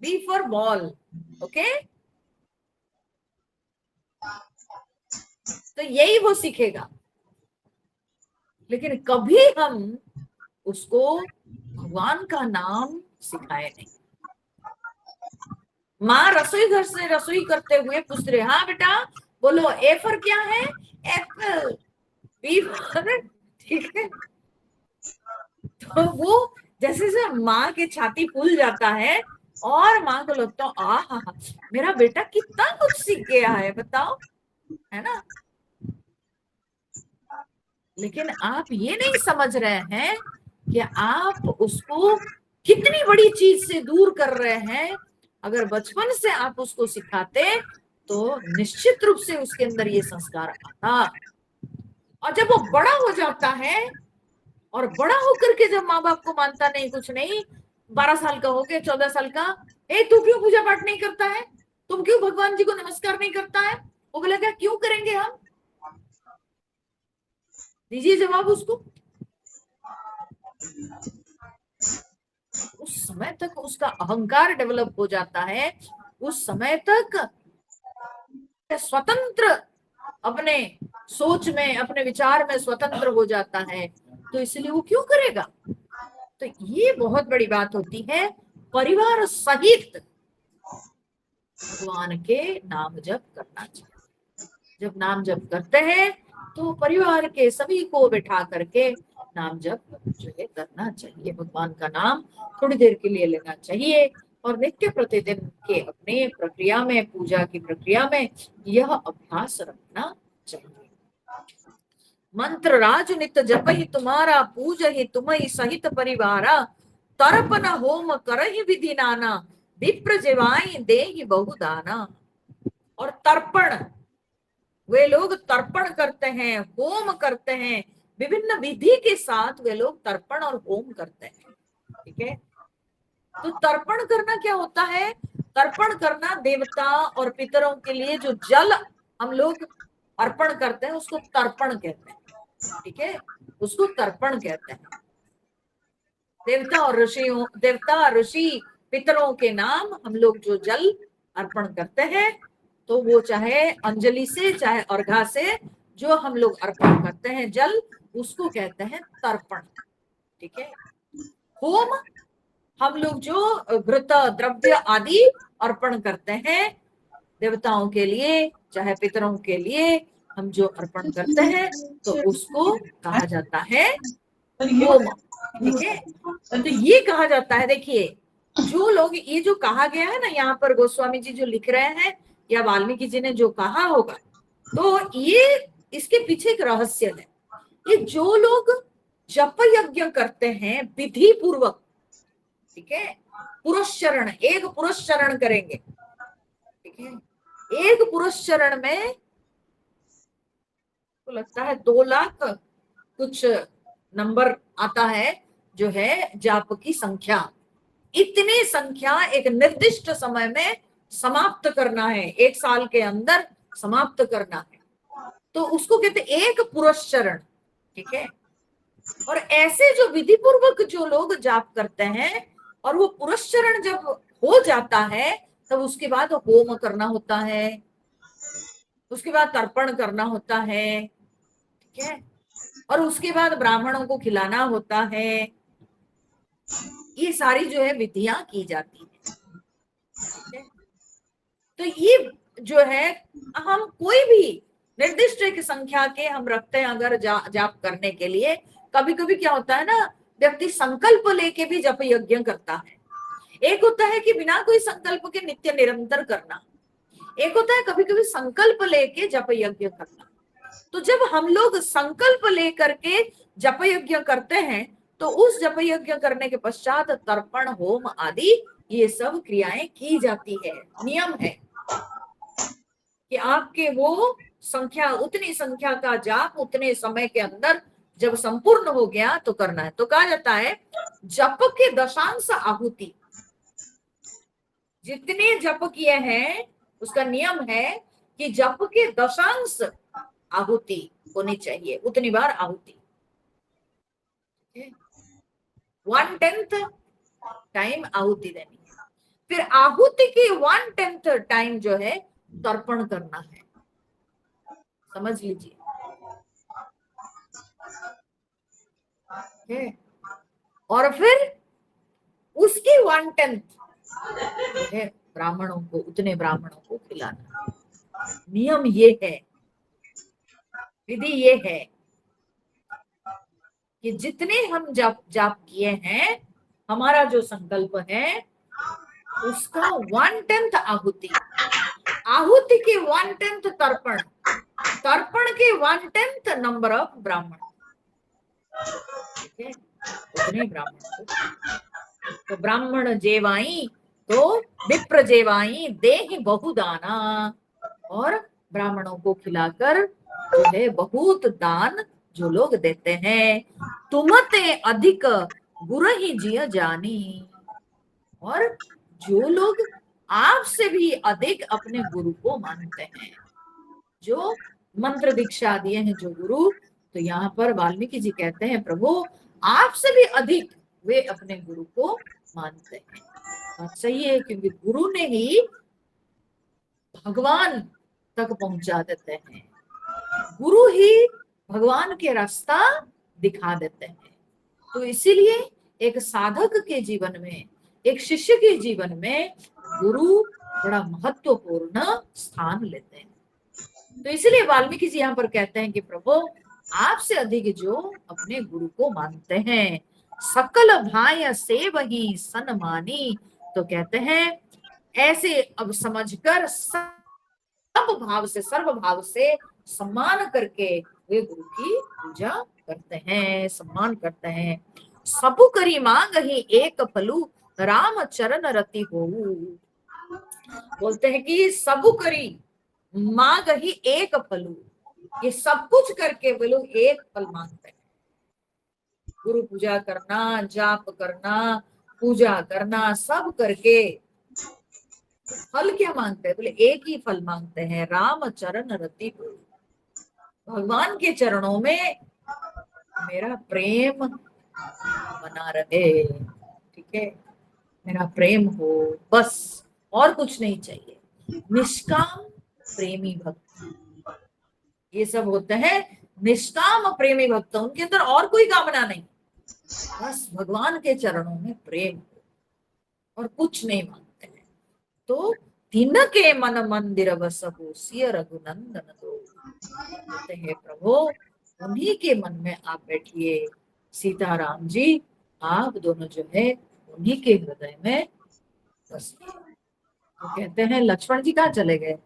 B for ball, okay, तो यही वो सीखेगा। लेकिन कभी हम उसको भगवान का नाम सिखाए नहीं। माँ रसोई घर से रसोई करते हुए पूछ रहे, हाँ बेटा बोलो, ए फॉर क्या है, एप्पल, बी फॉर, ठीक है, तो वो जैसे से माँ के छाती फूल जाता है और माँ को लगता है, आहा मेरा बेटा कितना कुछ सीख गया है, बताओ, है ना। लेकिन आप ये नहीं समझ रहे हैं कि आप उसको कितनी बड़ी चीज से दूर कर रहे हैं। अगर बचपन से आप उसको सिखाते तो निश्चित रूप से उसके अंदर ये संस्कार आता, और जब वो बड़ा हो जाता है और बड़ा होकर के जब माँ बाप को मानता नहीं, कुछ नहीं, 12 साल का हो गया, 14 साल का, ए तू क्यों पूजा पाठ नहीं करता है, तुम क्यों भगवान जी को नमस्कार नहीं करता है, वो बोलेगा क्यों करेंगे हम, दीजिए जवाब उसको। उस समय तक उसका अहंकार डेवलप हो जाता है, उस समय तक स्वतंत्र अपने सोच में, अपने विचार में स्वतंत्र हो जाता है, तो इसलिए वो क्यों करेगा। तो ये बहुत बड़ी बात होती है, परिवार सहित भगवान के नाम जप करना चाहिए। जब नाम जप करते हैं तो परिवार के सभी को बिठा करके नाम जप जो है करना चाहिए, भगवान का नाम थोड़ी देर के लिए लेना चाहिए, और नित्य प्रतिदिन के अपने प्रक्रिया में, पूजा की प्रक्रिया में यह अभ्यास रखना चाहिए। मंत्र राज नित जप ही तुम्हारा, पूज ही तुम्हें सहित परिवारा, तर्पण होम करहि विधि नाना, विप्र जेवाई देहि बहुदाना। और तर्पण, वे लोग तर्पण करते हैं, होम करते हैं, विभिन्न विधि के साथ वे लोग तर्पण और होम करते हैं, ठीक है। तो तर्पण करना क्या होता है, तर्पण करना देवता और पितरों के लिए जो जल हम लोग अर्पण करते हैं उसको तर्पण कहते हैं, ठीक है, उसको तर्पण कहते हैं। देवता ऋषि पितरों के नाम हम लोग जो जल अर्पण करते हैं, तो वो चाहे अंजलि से चाहे अर्घा से जो हम लोग अर्पण करते हैं जल, उसको कहते हैं तर्पण, ठीक है। होम, हम लोग जो घृत द्रव्य आदि अर्पण करते हैं देवताओं के लिए चाहे पितरों के लिए, हम जो अर्पण करते हैं तो उसको कहा जाता है होम, ठीक है। तो ये कहा जाता है, देखिए जो लोग, ये जो कहा गया है ना यहाँ पर, गोस्वामी जी जो लिख रहे हैं या वाल्मीकि जी ने जो कहा होगा, तो ये इसके पीछे एक रहस्य है। ये जो लोग जप यज्ञ करते हैं विधि पूर्वक, ठीक है, पुरुषचरण, एक पुरुषचरण करेंगे, ठीक है, एक पुरुषचरण में तो लगता है 2 लाख कुछ नंबर आता है जो है जाप की संख्या, इतनी संख्या एक निर्दिष्ट समय में समाप्त करना है, 1 साल के अंदर समाप्त करना है, तो उसको कहते एक पुरुषचरण, ठीक है। और ऐसे जो विधि पूर्वक जो लोग जाप करते हैं और वो पुरुषचरण जब हो जाता है तब उसके बाद होम करना होता है, उसके बाद तर्पण करना होता है, ठीक है, और उसके बाद ब्राह्मणों को खिलाना होता है, ये सारी जो है विधियां की जाती है, ठीक है। तो ये जो है हम कोई भी निर्दिष्ट एक संख्या के हम रखते हैं अगर जाप करने के लिए। कभी कभी क्या होता है ना, व्यक्ति संकल्प लेके भी जप यज्ञ करता है, एक होता है कि बिना कोई संकल्प के नित्य निरंतर करना, एक होता है कभी कभी संकल्प लेके जप यज्ञ करना। तो जब हम लोग संकल्प लेकर के जप यज्ञ करते हैं तो उस जप यज्ञ करने के पश्चात तर्पण होम आदि ये सब क्रियाएं की जाती है। नियम है कि आपके वो संख्या, उतनी संख्या का जाप उतने समय के अंदर जब संपूर्ण हो गया तो करना है। तो कहा जाता है जप के दशांश आहुति, जितने जप किए हैं उसका नियम है कि जप के दशांश आहुति होनी चाहिए, उतनी बार आहुति, 1/10 टाइम आहुति देनी है। फिर आहुति की 1/10 टाइम जो है तर्पण करना है, समझ लीजिए। और फिर उसकी 1/10 जो है ब्राह्मणों को, उतने ब्राह्मणों को खिलाना। नियम ये है, विधि ये है कि जितने हम जाप किए हैं, हमारा जो संकल्प है उसका 1/10 आहुति, आहुति की 1/10 तर्पण, तर्पण के 1/10 नंबर ऑफ ब्राह्मण, ठीक है, उतने ब्राह्मण। तो ब्राह्मण जेवाई तो विप्र जेवाई देहि बहुदाना, और ब्राह्मणों को खिलाकर जो है बहुत दान जो लोग देते हैं। तुमते अधिक गुरु ही जिय जानी, और जो लोग आपसे भी अधिक अपने गुरु को मानते हैं, जो मंत्र दीक्षा दिए हैं जो गुरु, तो यहाँ पर वाल्मीकि जी कहते हैं प्रभु आपसे भी अधिक वे अपने गुरु को मानते हैं। बात सही है, क्योंकि गुरु ने ही भगवान तक पहुंचा देते हैं, गुरु ही भगवान के रास्ता दिखा देते हैं। तो इसीलिए एक साधक के जीवन में, एक शिष्य के जीवन में गुरु बड़ा महत्वपूर्ण स्थान लेते हैं। तो इसीलिए वाल्मीकि जी यहाँ पर कहते हैं कि प्रभु आपसे अधिक जो अपने गुरु को मानते हैं, सकल भाय से वही सन्मानी। तो कहते हैं ऐसे अब समझकर सब भाव से, सर्व भाव से सम्मान करके वे गुरु की पूजा करते हैं, सम्मान करते हैं। सबु करी मांग ही एक फलू राम चरण रति हो। बोलते हैं कि सबु करी मांग ही एक फलू, ये सब कुछ करके वे लोग एक फल मांगते हैं। गुरु पूजा करना, जाप करना, पूजा करना, सब करके फल क्या मांगते हैं? बोले एक ही फल मांगते हैं, राम चरण रति हो, भगवान के चरणों में मेरा प्रेम बना रहे, ठीक है, मेरा प्रेम हो, बस और कुछ नहीं चाहिए। निष्काम प्रेमी भक्त, ये सब होते हैं निष्काम प्रेमी भक्त, उनके अंदर और कोई कामना नहीं, बस भगवान के चरणों में प्रेम और कुछ नहीं मांगते हैं। तो तिनके मन मंदिर बसहु सिय रघुनंदन दो, कहते हैं प्रभु उन्हीं के मन में आप बैठिए, सीताराम जी आप दोनों जो है उन्हीं के हृदय में बस। तो कहते हैं लक्ष्मण जी कहाँ चले गए?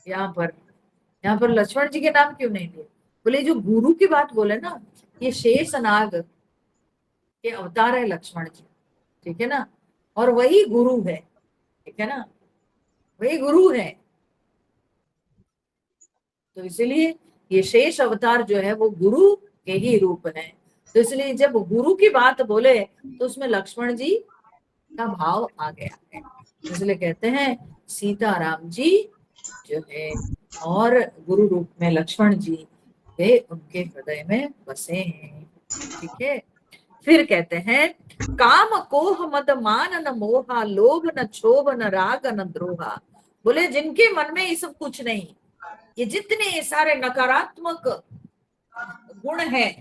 यहाँ पर लक्ष्मण जी के नाम क्यों नहीं लिए? बोले जो गुरु की बात बोले ना, ये शेष नाग के अवतार है लक्ष्मण जी, ठीक है ना, और वही गुरु है, ठीक है ना, वही गुरु है। तो इसलिए ये शेष अवतार जो है वो गुरु के ही रूप है। तो इसलिए जब गुरु की बात बोले तो उसमें लक्ष्मण जी का भाव आ गया है, इसलिए कहते हैं सीताराम जी जो है और गुरु रूप में लक्ष्मण जी वे उनके हृदय में बसे हैं, ठीक है। फिर कहते हैं काम कोह मद मान न मोहा, लोभ न क्षोभ न राग न द्रोहा। बोले जिनके मन में ये सब कुछ नहीं, ये जितने सारे नकारात्मक गुण है,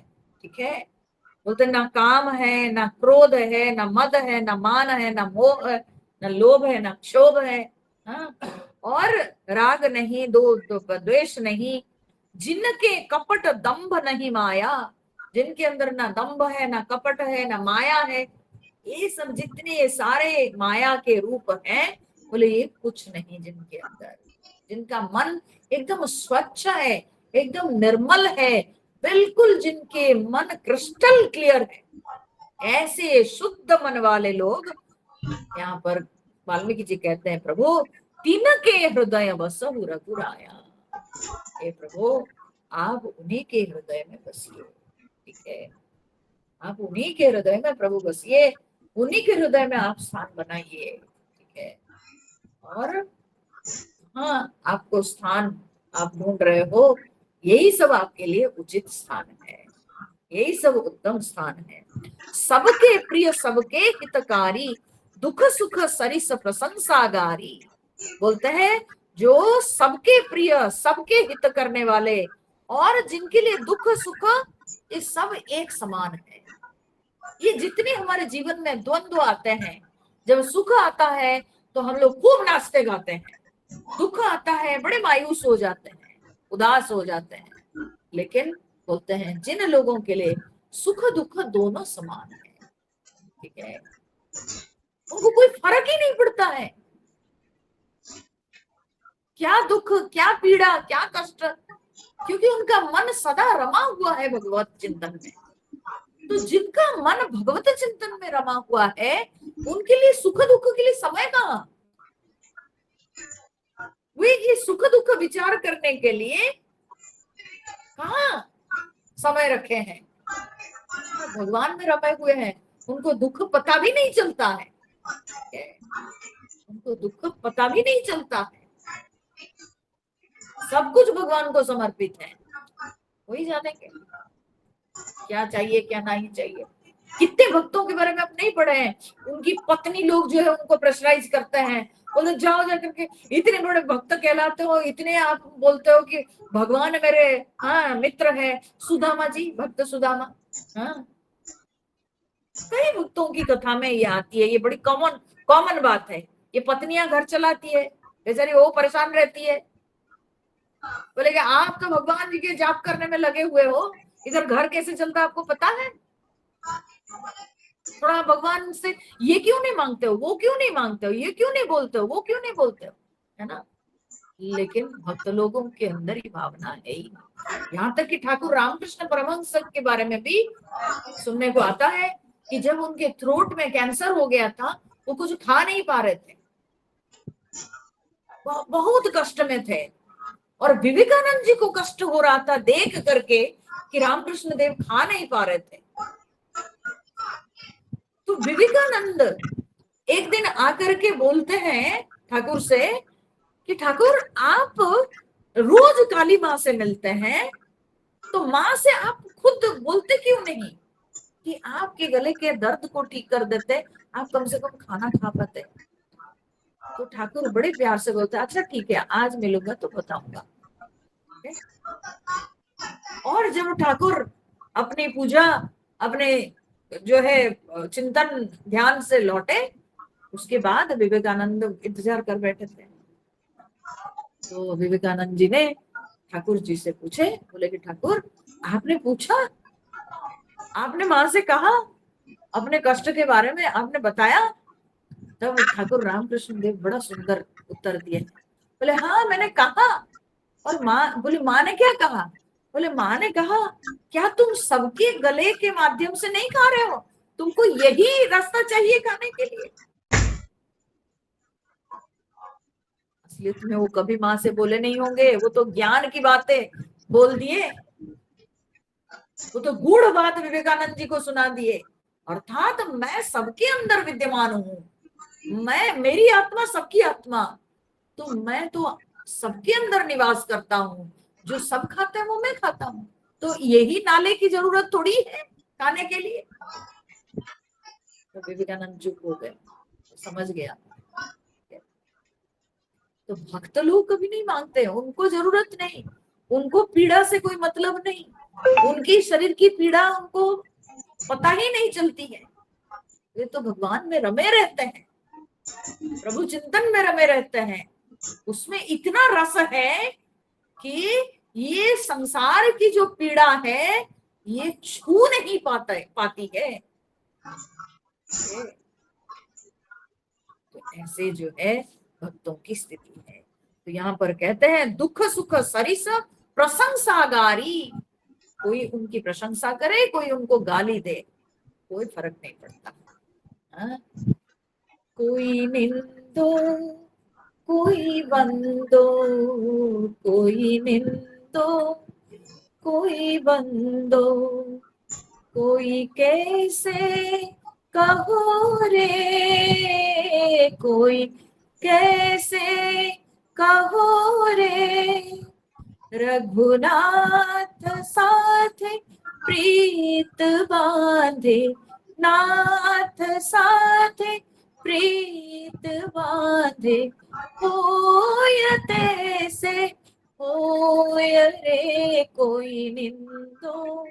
ठीक है, बोलते ना काम है, ना क्रोध है, ना मद है, ना मान है, ना मोह है, ना लोभ है, ना क्षोभ है, हाँ? और राग नहीं, दो द्वेष नहीं, जिनके कपट दंभ नहीं माया, जिनके अंदर ना दंभ है, ना कपट है, ना माया है, ये सब जितने सारे माया के रूप हैं, बोले ये कुछ नहीं जिनके अंदर, जिनका मन एकदम स्वच्छ है, एकदम निर्मल है, बिल्कुल जिनके मन क्रिस्टल क्लियर है, ऐसे शुद्ध मन वाले लोग यहाँ पर वाल्मीकि जी कहते हैं प्रभु तिनके हृदय बसहु रघुराया। हे प्रभु, आप उन्हीं के हृदय में बसिए। ठीक है, आप उन्हीं के हृदय में प्रभु बसिए, उन्हीं के हृदय में आप स्थान बनाइए। ठीक है, और हाँ, आपको स्थान आप ढूंढ रहे हो, यही सब आपके लिए उचित स्थान है, यही सब उत्तम स्थान है। सबके प्रिय, सबके हितकारी, दुख सुख सरिस प्रशंसागारी। बोलते हैं जो सबके प्रिय, सबके हित करने वाले, और जिनके लिए दुख सुख ये सब एक समान है। ये जितने हमारे जीवन में द्वंद्व आते हैं, जब सुख आता है तो हम लोग खूब नाचते गाते हैं, दुख आता है बड़े मायूस हो जाते हैं, उदास हो जाते हैं। लेकिन बोलते हैं जिन लोगों के लिए सुख दुख दोनों समान है, ठीक है, उनको कोई फर्क ही नहीं पड़ता है, क्या दुख, क्या पीड़ा, क्या कष्ट, क्योंकि उनका मन सदा रमा हुआ है भगवत चिंतन में। तो जिनका मन भगवत चिंतन में रमा हुआ है, उनके लिए सुख दुख के लिए समय कहाँ? वे ये सुख दुख विचार करने के लिए कहाँ समय रखे हैं? भगवान में रमे हुए हैं, उनको दुख पता भी नहीं चलता है, उनको दुख पता भी नहीं चलता है, सब कुछ भगवान को समर्पित है। वही जानेंगे क्या चाहिए क्या नहीं चाहिए। कितने भक्तों के बारे में आप नहीं पढ़े हैं, उनकी पत्नी लोग जो है उनको प्रेशराइज करते हैं, बोले जाओ जा करके, इतने बड़े भक्त कहलाते हो, इतने आप बोलते हो कि भगवान मेरे हाँ मित्र है, सुदामा जी, भक्त सुदामा। हाँ, कई भक्तों की कथा में ये आती है, ये बड़ी कॉमन कॉमन बात है। ये पत्नियां घर चलाती है, बेचारी वो परेशान रहती है, बोले कि आप तो भगवान जी के जाप करने में लगे हुए हो, इधर घर कैसे चलता आपको पता है? थोड़ा भगवान से ये क्यों नहीं मांगते हो, वो क्यों नहीं मांगते हो, ये क्यों नहीं बोलते हो, वो क्यों नहीं बोलते हो, है ना। लेकिन भक्त लोगों के अंदर ही भावना है ही। यहाँ तक कि ठाकुर रामकृष्ण परमहंस के बारे में भी सुनने को आता है कि जब उनके थ्रोट में कैंसर हो गया था, वो कुछ खा नहीं पा रहे थे, बहुत कष्ट में थे, और विवेकानंद जी को कष्ट हो रहा था देख करके कि रामकृष्ण देव खा नहीं पा रहे थे। तो विवेकानंद एक दिन आकर के बोलते हैं ठाकुर से कि ठाकुर आप रोज काली माँ से मिलते हैं, तो माँ से आप खुद बोलते क्यों नहीं कि आपके गले के दर्द को ठीक कर देते, आप कम से कम खाना खा पाते। तो ठाकुर बड़े प्यार से बोलते, अच्छा ठीक है, आज मिलूंगा तो बताऊंगा। और जब ठाकुर अपनी पूजा, अपने जो है चिंतन ध्यान से लौटे, उसके बाद विवेकानंद इंतजार कर बैठे थे। तो विवेकानंद जी ने ठाकुर जी से पूछे, बोले कि ठाकुर आपने पूछा, आपने माँ से कहा, अपने कष्ट के बारे में आपने बताया? तब ठाकुर रामकृष्ण देव बड़ा सुंदर उत्तर दिए, बोले हाँ मैंने कहा। और माँ बोले माँ ने क्या कहा? बोले माँ ने कहा क्या तुम सबके गले के माध्यम से नहीं खा रहे हो, तुमको यही रास्ता चाहिए खाने के लिए? असलियत में वो कभी माँ से बोले नहीं होंगे, वो तो ज्ञान की बातें बोल दिए, वो तो गूढ़ बात विवेकानंद जी को सुना दिए। अर्थात मैं सबके अंदर विद्यमान हूँ, मैं, मेरी आत्मा सबकी आत्मा, तो मैं तो सबके अंदर निवास करता हूँ, जो सब खाते हैं वो मैं खाता हूँ, तो यही नाले की जरूरत थोड़ी है खाने के लिए। तो विवेकानंद चुप हो गए, समझ गया। तो भक्त लोग कभी नहीं मांगते, उनको जरूरत नहीं, उनको पीड़ा से कोई मतलब नहीं, उनकी शरीर की पीड़ा उनको पता ही नहीं चलती है। वे तो भगवान में रमे रहते हैं, प्रभु चिंतन में रमे रहते हैं, उसमें इतना रस है कि ये संसार की जो पीड़ा है ये छू नहीं पाती है। तो ऐसे जो है भक्तों की स्थिति है। तो यहाँ पर कहते हैं दुख सुख सरिस प्रशंसागारी, कोई उनकी प्रशंसा करे, कोई उनको गाली दे, कोई फर्क नहीं पड़ता। हाँ? कोई निंदो कोई बंदो कोई निंदो, कोई बंदो कोई कैसे कहो रे, कोई कैसे कहो रे, रघुनाथ साथ प्रीत बांधे, नाथ साथ प्रीत बांधे, होय तैसे होय रे, कोई निंदो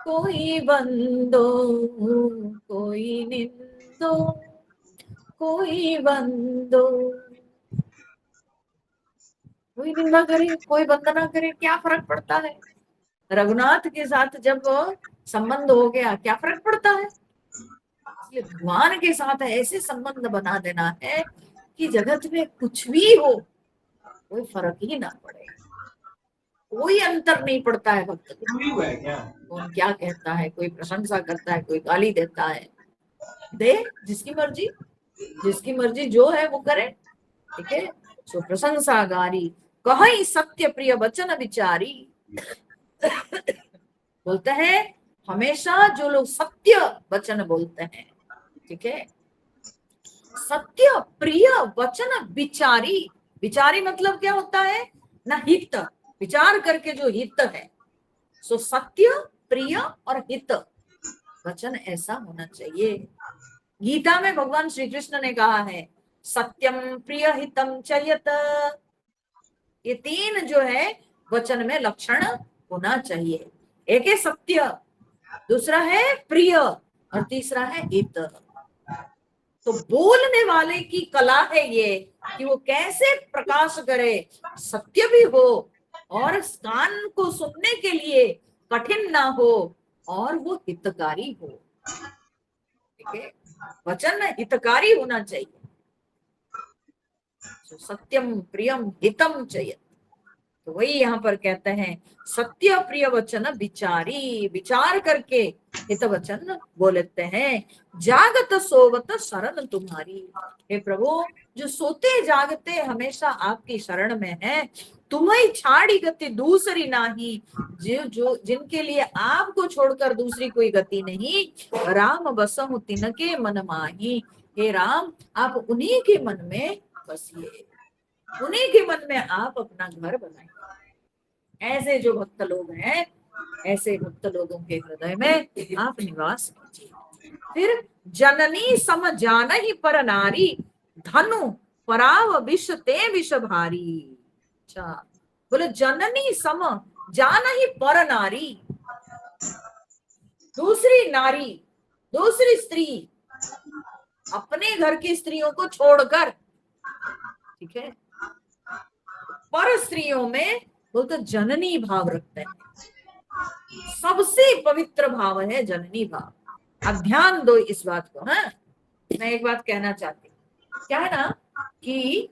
कोई बंदो, कोई निंदो कोई बंदो। कोई निंदा करे कोई वंदना करे, क्या फर्क पड़ता है? रघुनाथ के साथ जब संबंध हो गया, क्या फर्क पड़ता है? इसलिए भगवान के साथ ऐसे संबंध बना देना है कि जगत में कुछ भी हो कोई फर्क ही ना पड़े, कोई अंतर नहीं पड़ता है भक्त को। कौन क्या कहता है, कोई प्रशंसा करता है, कोई गाली देता है, दे जिसकी मर्जी, जिसकी मर्जी जो है वो करे, ठीक है। सो प्रशंसा गारी कहीं सत्य प्रिय वचन विचारी, बोलते हैं हमेशा जो लोग सत्य वचन बोलते हैं, ठीक है, सत्य प्रिय वचन विचारी, विचारी मतलब क्या होता है ना, हित, विचार करके जो हित है। सो सत्य प्रिय और हित वचन ऐसा होना चाहिए। गीता में भगवान श्री कृष्ण ने कहा है सत्यम प्रिय हितम च यत, ये तीन जो है वचन में लक्षण होना चाहिए। एक है सत्य, दूसरा है प्रिय और तीसरा है हित। तो बोलने वाले की कला है ये कि वो कैसे प्रकाश करे, सत्य भी हो और कान को सुनने के लिए कठिन ना हो और वो हितकारी हो, ठीक है, वचन हितकारी होना चाहिए। तो सत्यम प्रियम हितम चयत, तो वही यहाँ पर कहते हैं सत्य प्रिय वचन विचारी, विचार करके हित वचन बोलते हैं। जागत सोवत शरण तुम्हारी, हे प्रभु जो सोते जागते हमेशा आपकी शरण में है, तुम्हें छाड़ी गति दूसरी नाही, जो जिनके लिए आपको छोड़कर दूसरी कोई गति नहीं, राम बसहु तिनके मन माही, हे राम आप उन्हीं के मन में बसिए, उन्हीं के मन में आप अपना घर बनाइए। ऐसे जो भक्त लोग हैं, ऐसे भक्त लोगों के हृदय में आप निवास कीजिए। फिर जननी सम जान ही पर नारी, धनु पराव विष ते विष भारी। अच्छा, बोले जननी सम जान ही पर नारी, दूसरी नारी, दूसरी स्त्री, अपने घर की स्त्रियों को छोड़कर, ठीक है, पर स्त्रियों में बोलते जननी भाव रखते हैं, सबसे पवित्र भाव है जननी भाव। अब ध्यान दो इस बात को। हाँ, मैं एक बात कहना चाहती हूँ, क्या है ना कि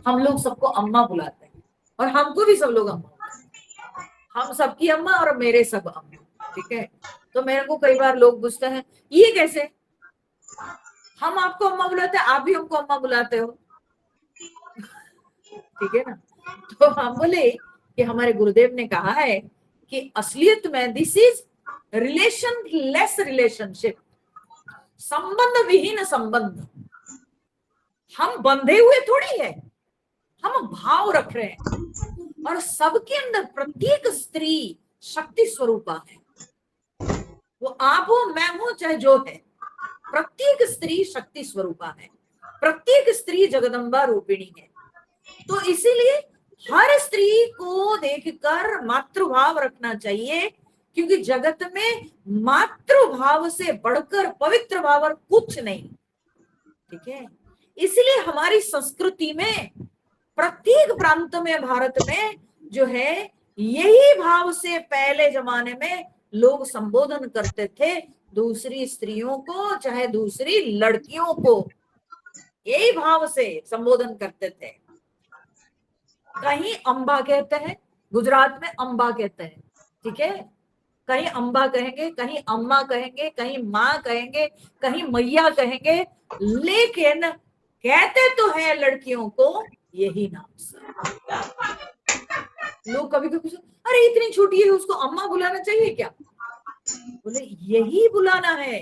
हम लोग सबको अम्मा बुलाते हैं और हमको भी सब लोग अम्मा बुलाते हैं, हम सबकी अम्मा और मेरे सब अम्मा, ठीक है। तो मेरे को कई बार लोग पूछते हैं ये कैसे, हम आपको अम्मा बुलाते हैं, आप भी हमको अम्मा बुलाते हो, ठीक है ना। तो हम बोले कि हमारे गुरुदेव ने कहा है कि असलियत में this is relation less relationship, संबंध विहीन संबंध। हम बंधे हुए थोड़ी है, हम भाव रख रहे हैं और सबके अंदर प्रत्येक स्त्री शक्ति स्वरूपा है, वो आप हो मैं हूं चाहे जो है, प्रत्येक स्त्री शक्ति स्वरूपा है, प्रत्येक स्त्री जगदम्बा रूपिणी है। तो इसीलिए हर स्त्री को देखकर मातृभाव रखना चाहिए, क्योंकि जगत में मातृभाव से बढ़कर पवित्र भाव और कुछ नहीं, ठीक है। इसलिए हमारी संस्कृति में प्रत्येक प्रांत में भारत में जो है यही भाव से पहले जमाने में लोग संबोधन करते थे दूसरी स्त्रियों को चाहे दूसरी लड़कियों को, यही भाव से संबोधन करते थे। कहीं अम्बा कहते हैं, गुजरात में अम्बा कहते हैं, ठीक है, कहीं अम्बा कहेंगे, कहीं अम्मा कहेंगे, कहीं माँ कहेंगे, कहीं मैया कहेंगे, लेकिन कहते तो है लड़कियों को यही नाम से। लोग कभी कभी अरे इतनी छोटी है उसको अम्मा बुलाना चाहिए क्या? बोले यही बुलाना है,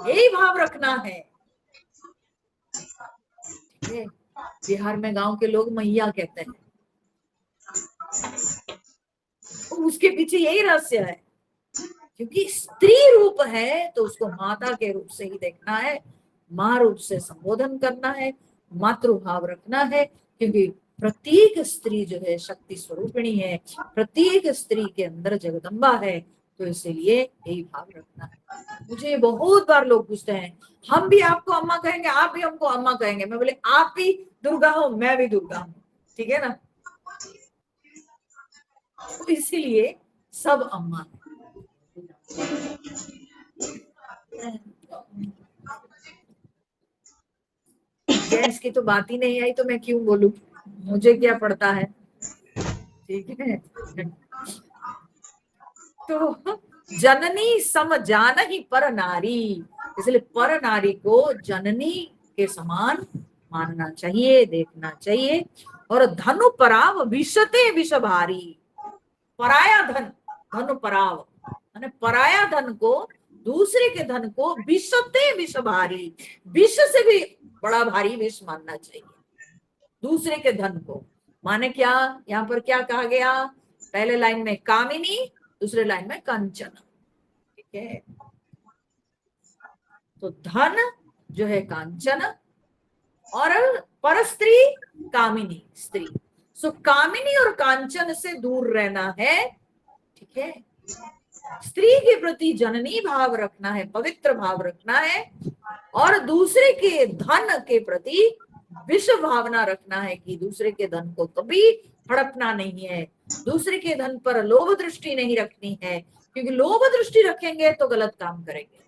यही भाव रखना है। ठीक है, बिहार में गांव के लोग मैया कहते हैं, उसके पीछे यही रहस्य है, क्योंकि स्त्री रूप है तो उसको माता के रूप से ही देखना है, माँ रूप से संबोधन करना है, मातृभाव रखना है, क्योंकि प्रत्येक स्त्री जो है शक्ति स्वरूपिणी है, प्रत्येक स्त्री के अंदर जगदम्बा है, तो इसीलिए यही भाव रखना है। मुझे बहुत बार लोग पूछते हैं हम भी आपको अम्मा कहेंगे, आप भी हमको अम्मा कहेंगे। मैं बोले आप भी दुर्गा हो, मैं भी दुर्गा हूँ, ठीक है ना? तो इसीलिए सब अम्मा है। गैस की तो बात ही नहीं आई तो मैं क्यों बोलूं, मुझे क्या पड़ता है, ठीक है। तो जननी सम जान ही पर नारी, इसलिए पर नारी को जननी के समान मानना चाहिए, देखना चाहिए। और धनु पराव विषते विष भारी, पराया धन, धनु पराव माने पराया धन को, दूसरे के धन को विषते विष भारी, विष से भी बड़ा भारी विष मानना चाहिए दूसरे के धन को। माने क्या, यहाँ पर क्या कहा गया, पहले लाइन में कामिनी, दूसरे लाइन में कंचन, ठीक है। तो धन जो है कांचन और पर स्त्री कामिनी स्त्री, सो कामिनी और कांचन से दूर रहना है, ठीक है। स्त्री के प्रति जननी भाव रखना है, पवित्र भाव रखना है, और दूसरे के धन के प्रति विष भावना रखना है कि दूसरे के धन को कभी हड़पना नहीं है, दूसरे के धन पर लोभ दृष्टि नहीं रखनी है, क्योंकि लोभ दृष्टि रखेंगे तो गलत काम करेंगे,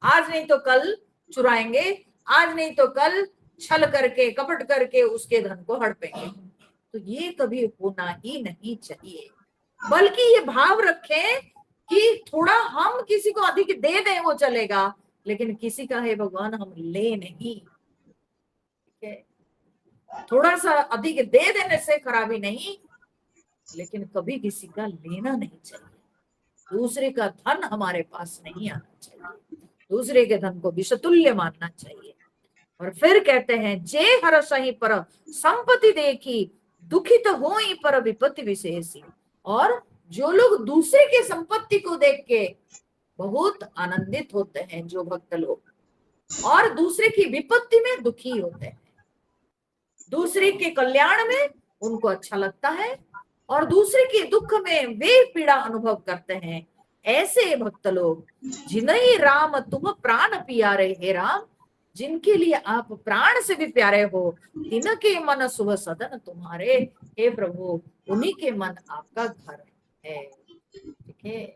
आज नहीं तो कल चुराएंगे, आज नहीं तो कल छल करके कपट करके उसके धन को हड़पेंगे। तो ये कभी होना ही नहीं चाहिए, बल्कि ये भाव रखें कि थोड़ा हम किसी को अधिक दे दें वो चलेगा, लेकिन किसी का है भगवान हम ले नहीं, ठीक है। थोड़ा सा अधिक दे देने से खराबी नहीं, लेकिन कभी किसी का लेना नहीं चाहिए। दूसरे का धन हमारे पास नहीं आना चाहिए, दूसरे के धन को विषतुल्य मानना चाहिए। और फिर कहते हैं जे हर सही पर संपत्ति देखी दुखित हो पर विपत्ति विशेषी, और जो लोग दूसरे के संपत्ति को देख के बहुत आनंदित होते हैं, जो भक्त लोग, और दूसरे की विपत्ति में दुखी होते हैं, दूसरे के कल्याण में उनको अच्छा लगता है और दूसरे के दुख में वे पीड़ा अनुभव करते हैं, ऐसे भक्त लोग जिन्हें राम तुम प्राण प्यारे, हे राम जिनके लिए आप प्राण से भी प्यारे हो, तिनके मन शुभ सदन तुम्हारे, हे प्रभु उन्हीं के मन आपका घर है, ठीक है।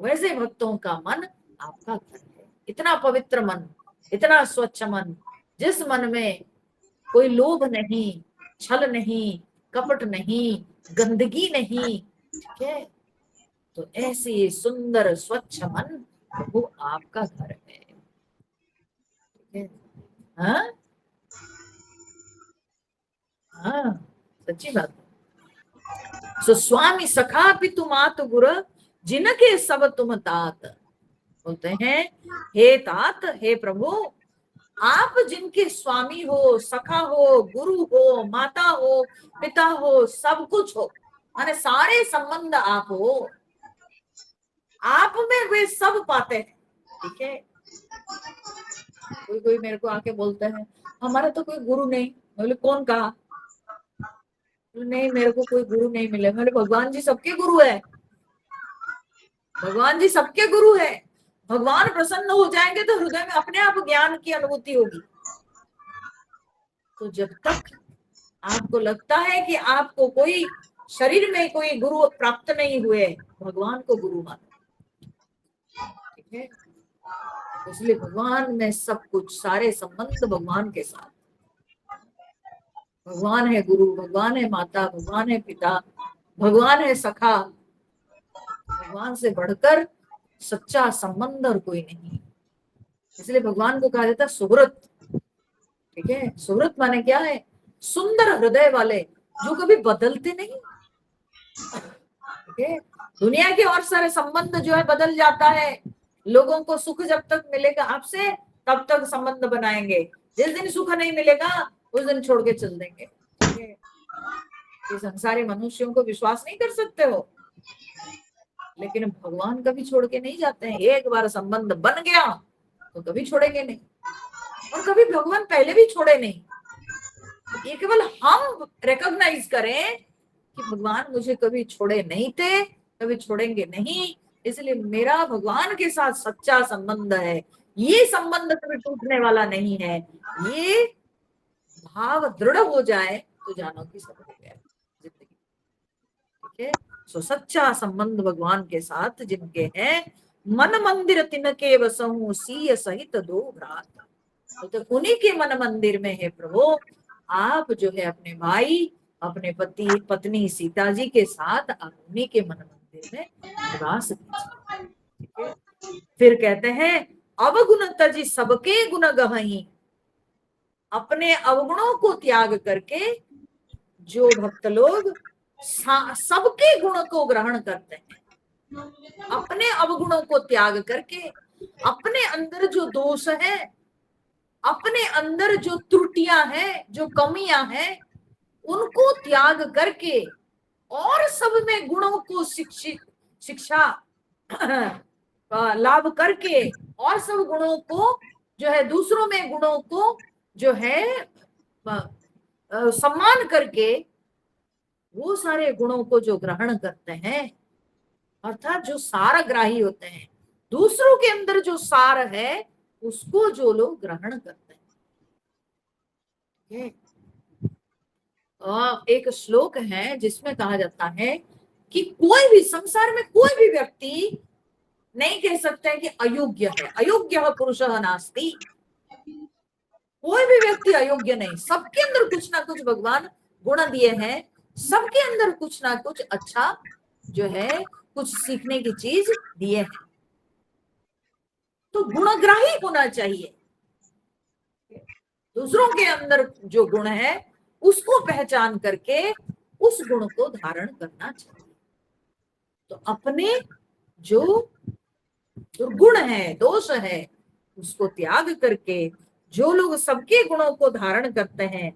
वैसे भक्तों का मन आपका घर है, इतना पवित्र मन, इतना स्वच्छ मन, जिस मन में कोई लोभ नहीं, छल नहीं, कपट नहीं, गंदगी नहीं, ठीक है। तो ऐसी सुंदर स्वच्छ मन प्रभु आपका घर है, ठीक है। हाँ हाँ, सच्ची बात। सो स्वामी सखा पितु मातु गुर जिनके सब तुम तात, बोलते हैं हे तात, हे प्रभु आप जिनके स्वामी हो, सखा हो, गुरु हो, माता हो, पिता हो, सब कुछ हो, माने सारे संबंध आप हो, आप में वे सब पाते हैं, ठीक है। कोई कोई मेरे को आके बोलते हैं हमारा तो कोई गुरु नहीं, बोले कौन कहा, नहीं मेरे को कोई गुरु नहीं मिले। मेरे भगवान जी सबके गुरु है, भगवान जी सबके गुरु है, भगवान प्रसन्न हो जाएंगे तो हृदय में अपने आप ज्ञान की अनुभूति होगी। तो जब तक आपको लगता है कि आपको कोई शरीर में कोई गुरु प्राप्त नहीं हुए, भगवान को गुरु मानो, ठीक है। इसलिए भगवान में सब कुछ, सारे संबंध भगवान के साथ, भगवान है गुरु, भगवान है माता, भगवान है पिता, भगवान है सखा, भगवान से बढ़कर सच्चा संबंध और कोई नहीं। इसलिए भगवान को कहा जाता है सुहृत। ठीक है, सुहृत माने क्या है? सुंदर हृदय वाले, जो कभी बदलते नहीं। ठीक है, दुनिया के और सारे संबंध जो है बदल जाता है। लोगों को सुख जब तक मिलेगा आपसे तब तक संबंध बनाएंगे, जिस दिन सुख नहीं मिलेगा उस दिन छोड़ के चल देंगे। ठीक है, ये संसारी मनुष्यों को विश्वास नहीं कर सकते हो, लेकिन भगवान कभी छोड़ के नहीं जाते हैं। एक बार संबंध बन गया तो कभी छोड़ेंगे नहीं, और कभी भगवान पहले भी छोड़े नहीं। ये केवल हम रिकॉग्नाइज करें कि भगवान मुझे कभी छोड़े नहीं थे, कभी छोड़ेंगे नहीं, इसलिए मेरा भगवान के साथ सच्चा संबंध है। ये संबंध कभी टूटने वाला नहीं है। ये भाव दृढ़ हो जाए तो जानो कि सब हो गया जिंदगी। ठीक है, सो सच्चा संबंध भगवान के साथ जिनके हैं, मन मंदिर तिनके बसहु सीय सहित दो भ्रात। तो उन्हीं के मन मंदिर में है प्रभु, आप जो है अपने भाई, अपने पति पत्नी सीता जी के साथ आप उन्हीं के मन मंदिर में निवास कीजिए। ठीक है, फिर कहते हैं अवगुण तजी सबके गुण गहही। अपने अवगुणों को त्याग करके जो भक्त लोग सबके गुण को ग्रहण करते हैं, अपने अवगुणों को त्याग करके, अपने अंदर जो दोष है, अपने अंदर जो त्रुटियां हैं, जो कमियां हैं, उनको त्याग करके और सब में गुणों को शिक्षा लाभ करके, और सब गुणों को जो है, दूसरों में गुणों को जो है सम्मान करके, वो सारे गुणों को जो ग्रहण करते हैं, अर्थात जो सारग्राही होते हैं, दूसरों के अंदर जो सार है उसको जो लोग ग्रहण करते हैं। एक श्लोक है जिसमें कहा जाता है कि कोई भी संसार में कोई भी व्यक्ति नहीं कह सकता है कि अयोग्य है। अयोग्य पुरुष नास्ति। कोई भी व्यक्ति अयोग्य नहीं, सबके अंदर कुछ ना कुछ भगवान गुण दिए हैं, सबके अंदर कुछ ना कुछ अच्छा जो है, कुछ सीखने की चीज दिए हैं। तो गुणग्राही होना चाहिए, दूसरों के अंदर जो गुण है उसको पहचान करके उस गुण को धारण करना चाहिए। तो अपने जो दुर्गुण है, दोष है, उसको त्याग करके जो लोग सबके गुणों को धारण करते हैं,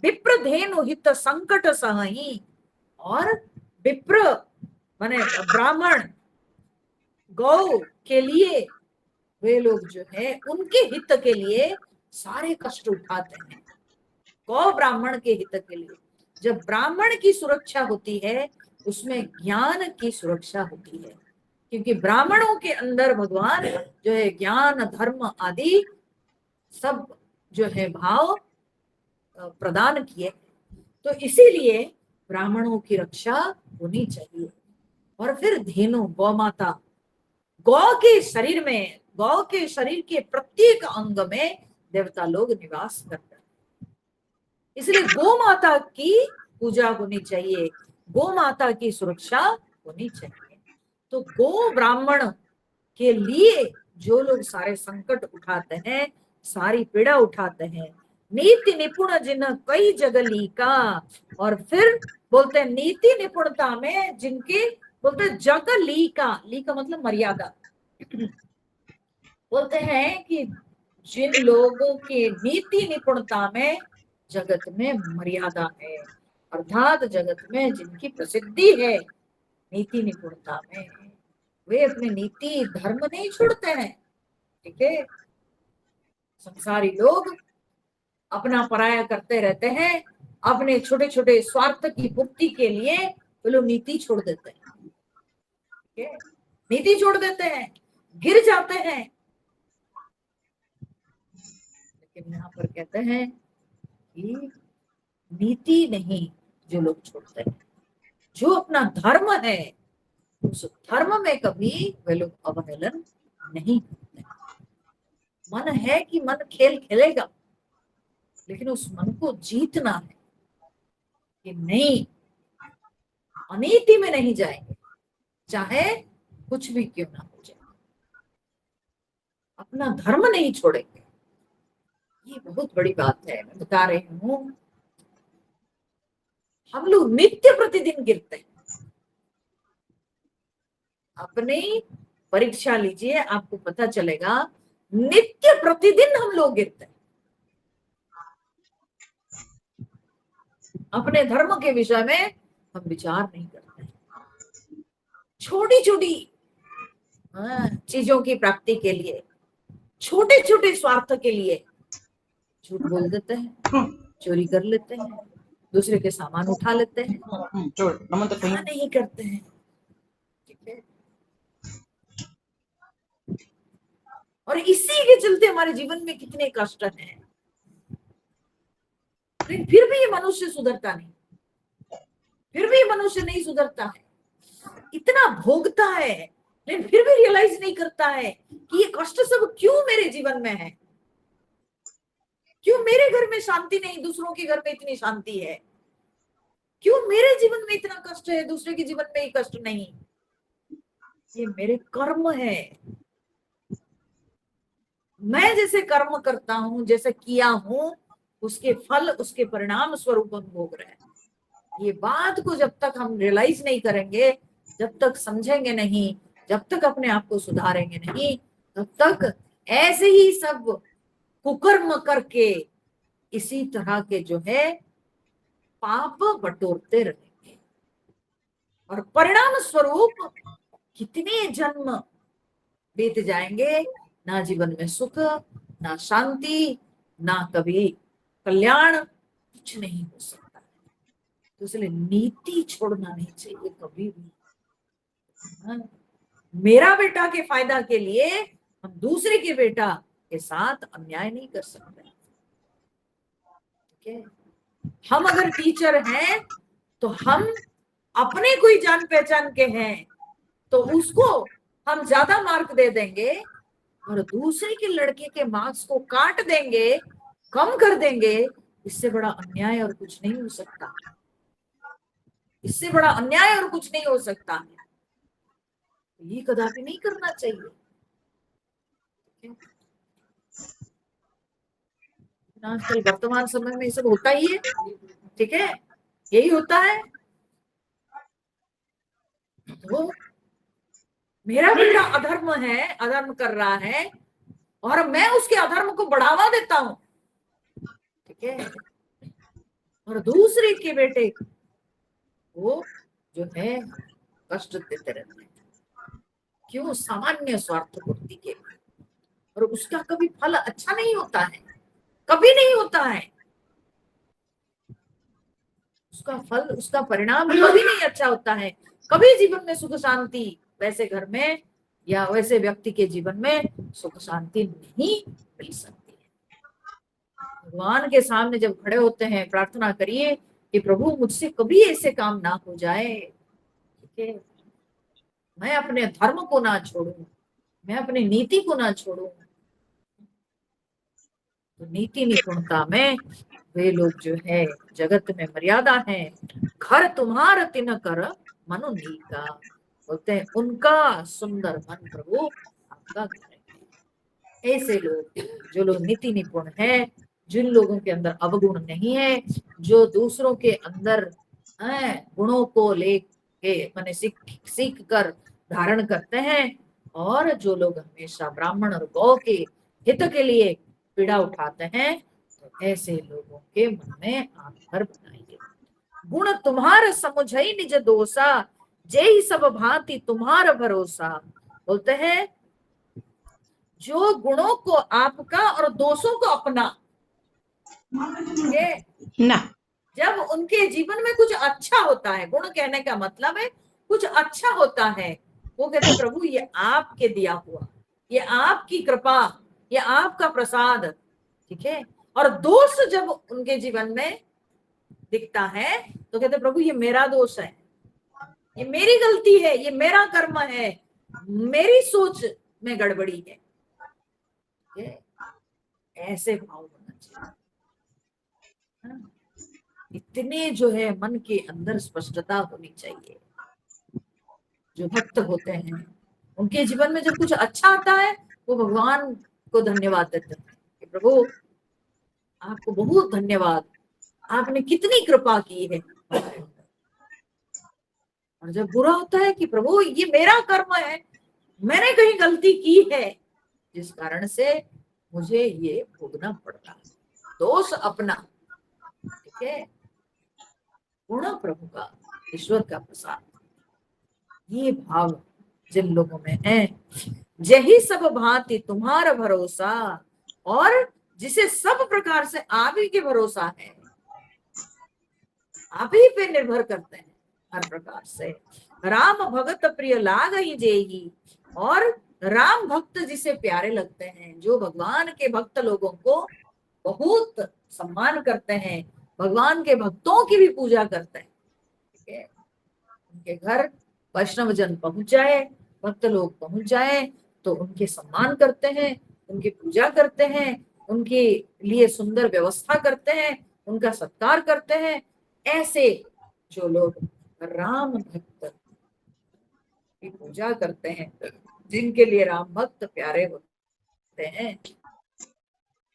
विप्र धेनु हित संकट सहही। और विप्र माने ब्राह्मण, गौ के लिए वे लोग जो है उनके हित के लिए सारे कष्ट उठाते हैं। गौ ब्राह्मण के हित के लिए, जब ब्राह्मण की सुरक्षा होती है उसमें ज्ञान की सुरक्षा होती है, क्योंकि ब्राह्मणों के अंदर भगवान जो है ज्ञान धर्म आदि सब जो है भाव प्रदान किए, तो इसीलिए ब्राह्मणों की रक्षा होनी चाहिए। और फिर धेनु गौ माता, गौ के शरीर में, गौ के शरीर के प्रत्येक अंग में देवता लोग निवास करते हैं, इसलिए गौ माता की पूजा होनी चाहिए, गौ माता की सुरक्षा होनी चाहिए। तो गौ ब्राह्मण के लिए जो लोग सारे संकट उठाते हैं, सारी पीड़ा उठाते हैं, नीति निपुण जिन कई जगली का। और फिर बोलते हैं नीति निपुणता में जिनके, बोलते हैं जग ली का, ली का मतलब मर्यादा। बोलते हैं कि जिन लोगों के नीति निपुणता में जगत में मर्यादा है, अर्थात जगत में जिनकी प्रसिद्धि है नीति निपुणता में, वे अपने नीति धर्म नहीं छोड़ते हैं। ठीक है, संसारी लोग अपना पराया करते रहते हैं, अपने छोटे छोटे स्वार्थ की पूर्ति के लिए वे लोग नीति छोड़ देते हैं। ठीक है, नीति छोड़ देते हैं, गिर जाते हैं। लेकिन यहाँ पर कहते हैं कि नीति नहीं जो लोग छोड़ते हैं, जो अपना धर्म है उस धर्म में कभी वे लोग अवहेलन नहीं करते। मन है कि मन खेल खेलेगा, लेकिन उस मन को जीतना है कि नहीं, अनीति में नहीं जाएंगे, चाहे कुछ भी क्यों ना हो जाए। अपना धर्म नहीं छोड़ेंगे। ये बहुत बड़ी बात है, मैं बता रही हूं। हम लोग नित्य प्रतिदिन गिरते हैं। अपने परीक्षा लीजिए, आपको पता चलेगा नित्य प्रतिदिन हम लोग गिरते हैं। अपने धर्म के विषय में हम विचार नहीं करते हैं। छोटी छोटी चीजों की प्राप्ति के लिए, छोटे छोटे स्वार्थ के लिए झूठ बोल देते हैं, चोरी कर लेते हैं, दूसरे के सामान उठा लेते हैं, नहीं करते हैं। ठीक है, और इसी के चलते हमारे जीवन में कितने कष्ट हैं। लेकिन फिर भी ये मनुष्य सुधरता नहीं, फिर भी मनुष्य नहीं सुधरता है। इतना भोगता है, लेकिन फिर भी रियलाइज नहीं करता है कि ये कष्ट सब क्यों मेरे जीवन में है, क्यों मेरे घर में शांति नहीं, दूसरों के घर में इतनी शांति है, क्यों मेरे जीवन में इतना कष्ट है, दूसरे के जीवन में ये कष्ट नहीं। ये मेरे कर्म है। मैं जैसे कर्म करता हूं, जैसे किया हूं, उसके फल, उसके परिणाम स्वरूप हम भोग रहे हैं। ये बात को जब तक हम रियलाइज नहीं करेंगे, जब तक समझेंगे नहीं, जब तक अपने आप को सुधारेंगे नहीं, तब तक ऐसे ही सब कुकर्म करके इसी तरह के जो है पाप बटोरते रहेंगे, और परिणाम स्वरूप कितने जन्म बीत जाएंगे, ना जीवन में सुख, ना शांति, ना कभी कल्याण, कुछ नहीं हो सकता। तो इसलिए नीति छोड़ना नहीं चाहिए कभी भी। मेरा बेटा के फायदा के लिए हम दूसरे के बेटा के साथ अन्याय नहीं कर सकते। ठीक है, हम अगर टीचर हैं तो हम अपने कोई जान पहचान के हैं तो उसको हम ज्यादा मार्क दे देंगे, और दूसरे के लड़के के मार्क्स को काट देंगे, कम कर देंगे। इससे बड़ा अन्याय और कुछ नहीं हो सकता। इससे बड़ा अन्याय और कुछ नहीं हो सकता है। ये कदापि नहीं करना चाहिए। आजकल वर्तमान समय में ये सब होता ही है। ठीक है, यही होता है। तो मेरा बेटा अधर्म है, अधर्म कर रहा है, और मैं उसके अधर्म को बढ़ावा देता हूं। ठीक है, और दूसरे के बेटे को जो है कष्ट देते रहते हैं। क्यों? सामान्य स्वार्थ पूर्ति के लिए। और उसका कभी फल अच्छा नहीं होता है, कभी नहीं होता है। उसका फल, उसका परिणाम कभी नहीं अच्छा होता है। कभी जीवन में सुख शांति वैसे घर में या वैसे व्यक्ति के जीवन में सुख शांति नहीं मिल सकती है। भगवान के सामने जब खड़े होते हैं, प्रार्थना करिए कि प्रभु मुझसे कभी ऐसे काम ना हो जाए। ठीक है, मैं अपने धर्म को ना छोड़ूं, मैं अपनी नीति को ना छोड़ूं। तो नीति निपुणता में वे लोग जो है जगत में मर्यादा है। घर तुम्हार तिन कर मनु नीका, बोलते हैं उनका सुंदर मन प्रभु आपका घर है। ऐसे लोग, जो लोग नीति निपुण है, जिन लोगों के अंदर अवगुण नहीं है, जो दूसरों के अंदर गुणों को लेके मैंने सीख कर धारण करते हैं, और जो लोग हमेशा ब्राह्मण और गौ के हित के लिए पीड़ा उठाते हैं, तो ऐसे लोगों के मन में आप घर बनाइए। गुण तुम्हार समुझई निज दोषा, जय सब भांति तुम्हारा भरोसा। बोलते हैं जो गुणों को आपका और दोषों को अपना, ना जब उनके जीवन में कुछ अच्छा होता है, गुण कहने का मतलब है कुछ अच्छा होता है, वो कहते प्रभु ये आपके दिया हुआ, ये आपकी कृपा, ये आपका प्रसाद। ठीक है, और दोष जब उनके जीवन में दिखता है तो कहते प्रभु ये मेरा दोष है, ये मेरी गलती है, ये मेरा कर्म है, मेरी सोच में गड़बड़ी है। ऐसे भाव होना चाहिए। इतने जो है मन के अंदर स्पष्टता होनी चाहिए। जो भक्त होते हैं उनके जीवन में जब कुछ अच्छा आता है वो भगवान को धन्यवाद देते हैं कि प्रभु आपको बहुत धन्यवाद, आपने कितनी कृपा की है। और जब बुरा होता है कि प्रभु ये मेरा कर्म है, मैंने कहीं गलती की है जिस कारण से मुझे ये भोगना पड़ रहा है, दोष अपना, ठीक है, गुण प्रभु का, ईश्वर का प्रसाद, ये भाव जिन लोगों में है, यही सब भांति तुम्हारा भरोसा, और जिसे सब प्रकार से आप ही के भरोसा है, आप ही पे निर्भर करते हैं हर प्रकार से। राम भगत प्रिय लाग ही जेही, और राम भक्त जिसे प्यारे लगते हैं, जो भगवान के भक्त लोगों को बहुत सम्मान करते हैं, भगवान के भक्तों की भी पूजा करते हैं, ठीक है, उनके घर वैष्णव जन पहुंच जाए, भक्त लोग पहुंच जाए तो उनके सम्मान करते हैं, उनकी पूजा करते हैं, उनके लिए सुंदर व्यवस्था करते हैं, उनका सत्कार करते हैं। ऐसे जो लोग राम भक्त की पूजा करते हैं, जिनके लिए राम भक्त प्यारे होते हैं,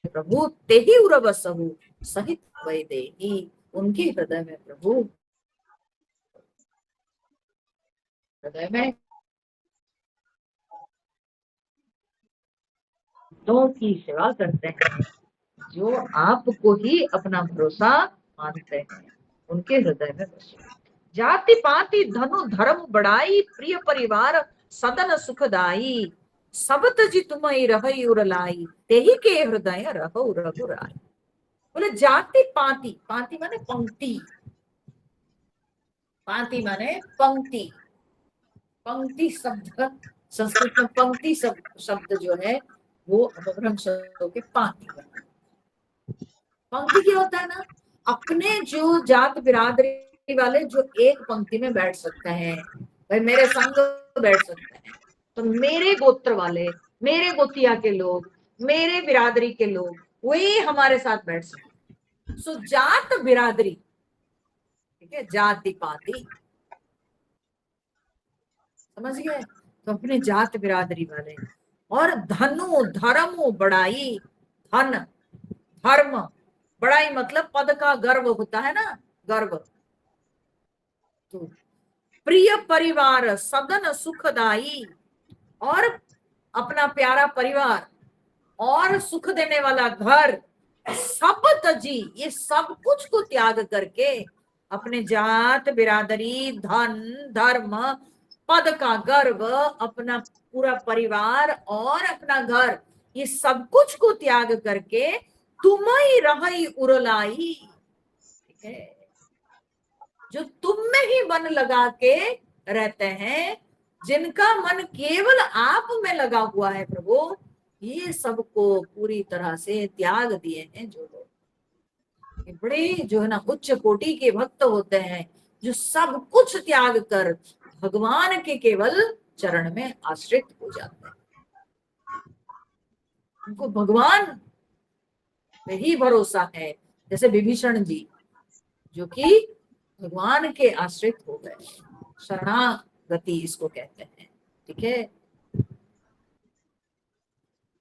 प्रभु ते ही उरवसहु सहित वै देही, उनके हृदय में प्रभु, हृदय में भक्तों की सेवा करते हैं, जो आपको ही अपना भरोसा मानते हैं, उनके हृदय में बसे। जाति पाति धनु धर्म बढ़ाई, प्रिय परिवार सदन सुखदाई, सब तजी तुम्हें रही उरलाई, तेही के हृदय रहो रघुराई। बोले जाति पाति, पाति माने पंक्ति, पाति माने पंक्ति, पंक्ति शब्द संस्कृत में पंक्ति शब्द जो है वो अपभ्रंश के पाति, पंक्ति क्या होता है ना, अपने जो जात बिरादरी वाले जो एक पंक्ति में बैठ सकते हैं, भाई मेरे संग बैठ सकते हैं, तो मेरे गोत्र वाले, मेरे गोतिया के लोग, मेरे बिरादरी के लोग, वही हमारे साथ बैठ सकते हैं। सो जात बिरादरी, ठीक है, जाति पाति, समझ गए, तो अपने जात बिरादरी वाले। और धनु धर्म बढ़ाई, धन धर्म बड़ाई मतलब पद का गर्व होता है ना, गर्व। तो प्रिय परिवार सदन सुखदाई, और अपना प्यारा परिवार और सुख देने वाला घर, सब तजी, ये सब कुछ को त्याग करके अपने जात बिरादरी, धन धर्म, पद का गर्व, अपना पूरा परिवार और अपना घर, ये सब कुछ को त्याग करके तुम्हें रही उरलाई, ठीक है, जो तुम में ही मन लगा के रहते हैं, जिनका मन केवल आप में लगा हुआ है प्रभु, ये सबको पूरी तरह से त्याग दिए हैं जो लोग, बड़े जो है ना उच्च कोटि के भक्त होते हैं, जो सब कुछ त्याग कर भगवान के केवल चरण में आश्रित हो जाते हैं, उनको भगवान में ही भरोसा है। जैसे विभीषण जी जो कि भगवान के आश्रित हो गए, शरणागति इसको कहते हैं, ठीक है,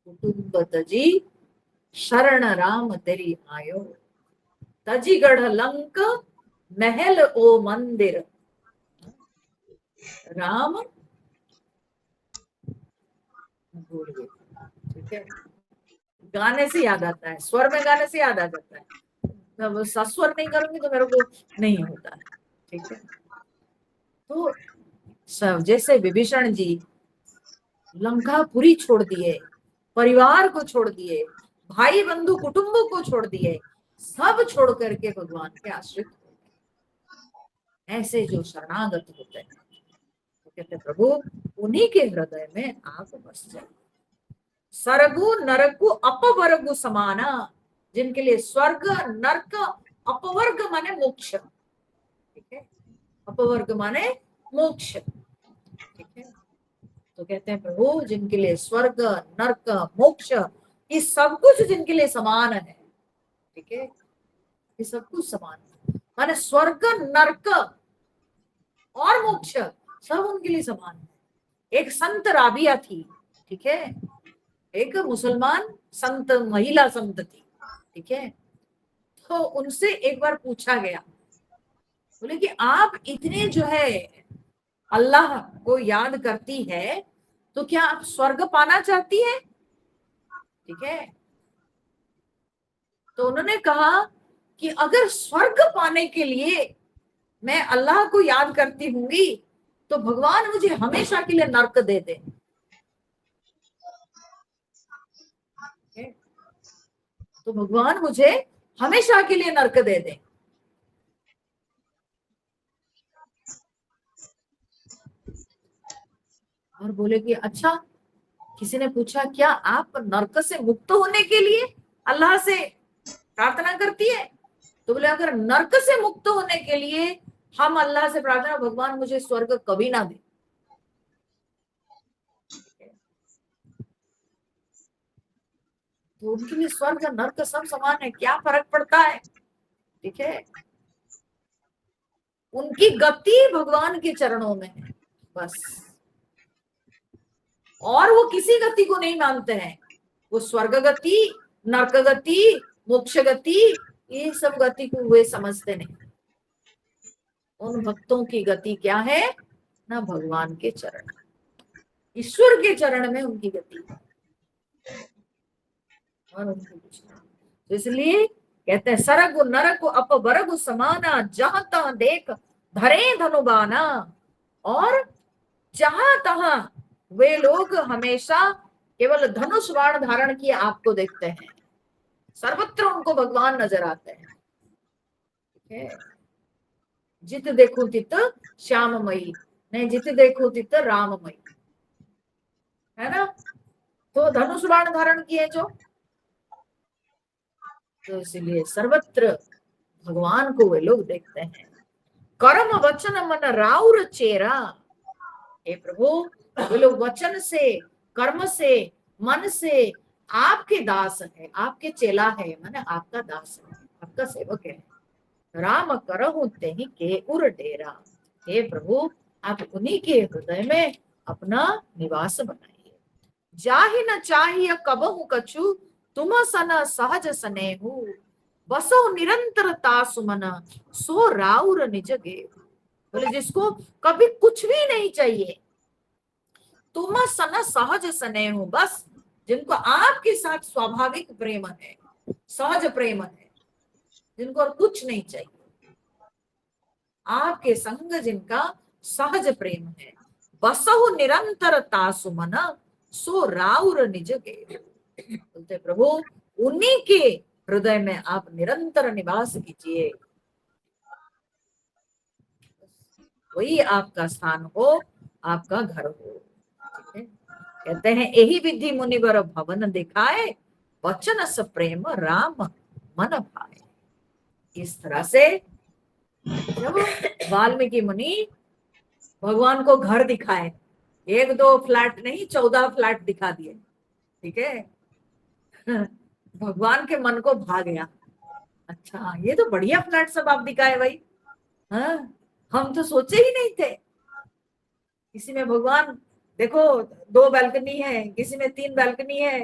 कुटुंब तजी शरण राम तेरी आयो, तजी गढ़ लंक महल ओ मंदिर, राम भूल गए, ठीक है, गाने से याद आता है, स्वर में गाने से याद आ जाता है, जब सस्वर नहीं करूंगी तो मेरे को नहीं होता है, ठीक है। तो सब जैसे विभीषण जी लंकापुरी छोड़ दिए, परिवार को छोड़ दिए, भाई बंधु कुटुंब को छोड़ दिए, सब छोड़ करके भगवान के आश्रित हो गए, ऐसे जो शरणागत होते हैं, तो कहते प्रभु उन्हीं के हृदय में आप बस जाए। स्वर्गु नरकु अपवर्गु समाना, जिनके लिए स्वर्ग नरक, अपवर्ग माने मोक्ष, ठीक है, अपवर्ग माने मोक्ष, ठीक है, तो कहते हैं प्रभु जिनके लिए स्वर्ग नरक मोक्ष ये सब कुछ जिनके लिए समान है, ठीक है, ये सब कुछ समान है, माने स्वर्ग नरक और मोक्ष सब उनके लिए समान है। एक संत राबिया थी, ठीक है, एक मुसलमान संत, महिला संत थी, ठीक है। तो उनसे एक बार पूछा गया, बोले कि आप इतने जो है अल्लाह को याद करती है, तो क्या आप स्वर्ग पाना चाहती है? ठीक है। तो उन्होंने कहा कि अगर स्वर्ग पाने के लिए मैं अल्लाह को याद करती हूंगी, तो भगवान मुझे हमेशा के लिए नर्क दे दे। तो भगवान मुझे हमेशा के लिए नर्क दे दे। और बोले कि अच्छा, किसी ने पूछा क्या आप नर्क से मुक्त होने के लिए अल्लाह से प्रार्थना करती है? तो बोले अगर नर्क से मुक्त होने के लिए हम अल्लाह से प्रार्थना, भगवान मुझे स्वर्ग कभी ना दे। तो उनके लिए स्वर्ग नर्क सब समान है, क्या फर्क पड़ता है? ठीक है। उनकी गति भगवान के चरणों में है बस, और वो किसी गति को नहीं मानते हैं। वो स्वर्ग गति, नर्क गति, मोक्ष गति, ये सब गति को वे समझते नहीं। उन भक्तों की गति क्या है? ना भगवान के चरण, ईश्वर के चरण में उनकी गति है, और उनकी कुछ नहीं। तो इसलिए कहते हैं सरग नरक अप बरग समाना, जहां तहां देख धरे धनुबाना। और जहां तहां वे लोग हमेशा केवल धनुष बाण धारण किए आपको देखते हैं, सर्वत्र उनको भगवान नजर आते हैं। ठीक है। जित देखो तित श्याममयी, नहीं जित देखो तित राममयी, है ना। तो धनुष बाण धारण किए जो, तो इसलिए सर्वत्र भगवान को वे लोग देखते हैं। कर्म वचन मन राउर चेरा, हे प्रभु वे लोग वचन से, कर्म से, मन से आपके दास है, आपके चेला है, माने आपका दास है, आपका सेवक है। राम करहु तेहि के उर डेरा, हे प्रभु आप उन्हीं के हृदय में अपना निवास बनाइए। जाहि न चाहिए कबहु कछु, तुम सन सहज सनेहु, बसो निरंतरता सुमन, सो राउर निज गेहु। बोले जिसको कभी कुछ भी नहीं चाहिए, तुम सन सहज स्नेह, बस जिनको आपके साथ स्वाभाविक प्रेम है, सहज प्रेम है, जिनको और कुछ नहीं चाहिए, आपके संग जिनका सहज प्रेम है, बसहु निरंतर तासुमन, सो राउर निज गेहु। बोलते प्रभु उन्हीं के हृदय में आप निरंतर निवास कीजिए, वही आपका स्थान हो, आपका घर हो। ठीक है। कहते हैं यही विधि मुनिवर भवन दिखाए, वचन स प्रेम राम मन भाए। इस तरह से जब वाल्मीकि मुनि भगवान को घर दिखाए, एक दो फ्लैट नहीं 14 फ्लैट दिखा दिए। ठीक है। भगवान के मन को भा गया, अच्छा ये तो बढ़िया फ्लैट सब आप दिखाए भाई, हाँ हम तो सोचे ही नहीं थे। किसी में भगवान देखो 2 बालकनी है, किसी में 3 बालकनी है,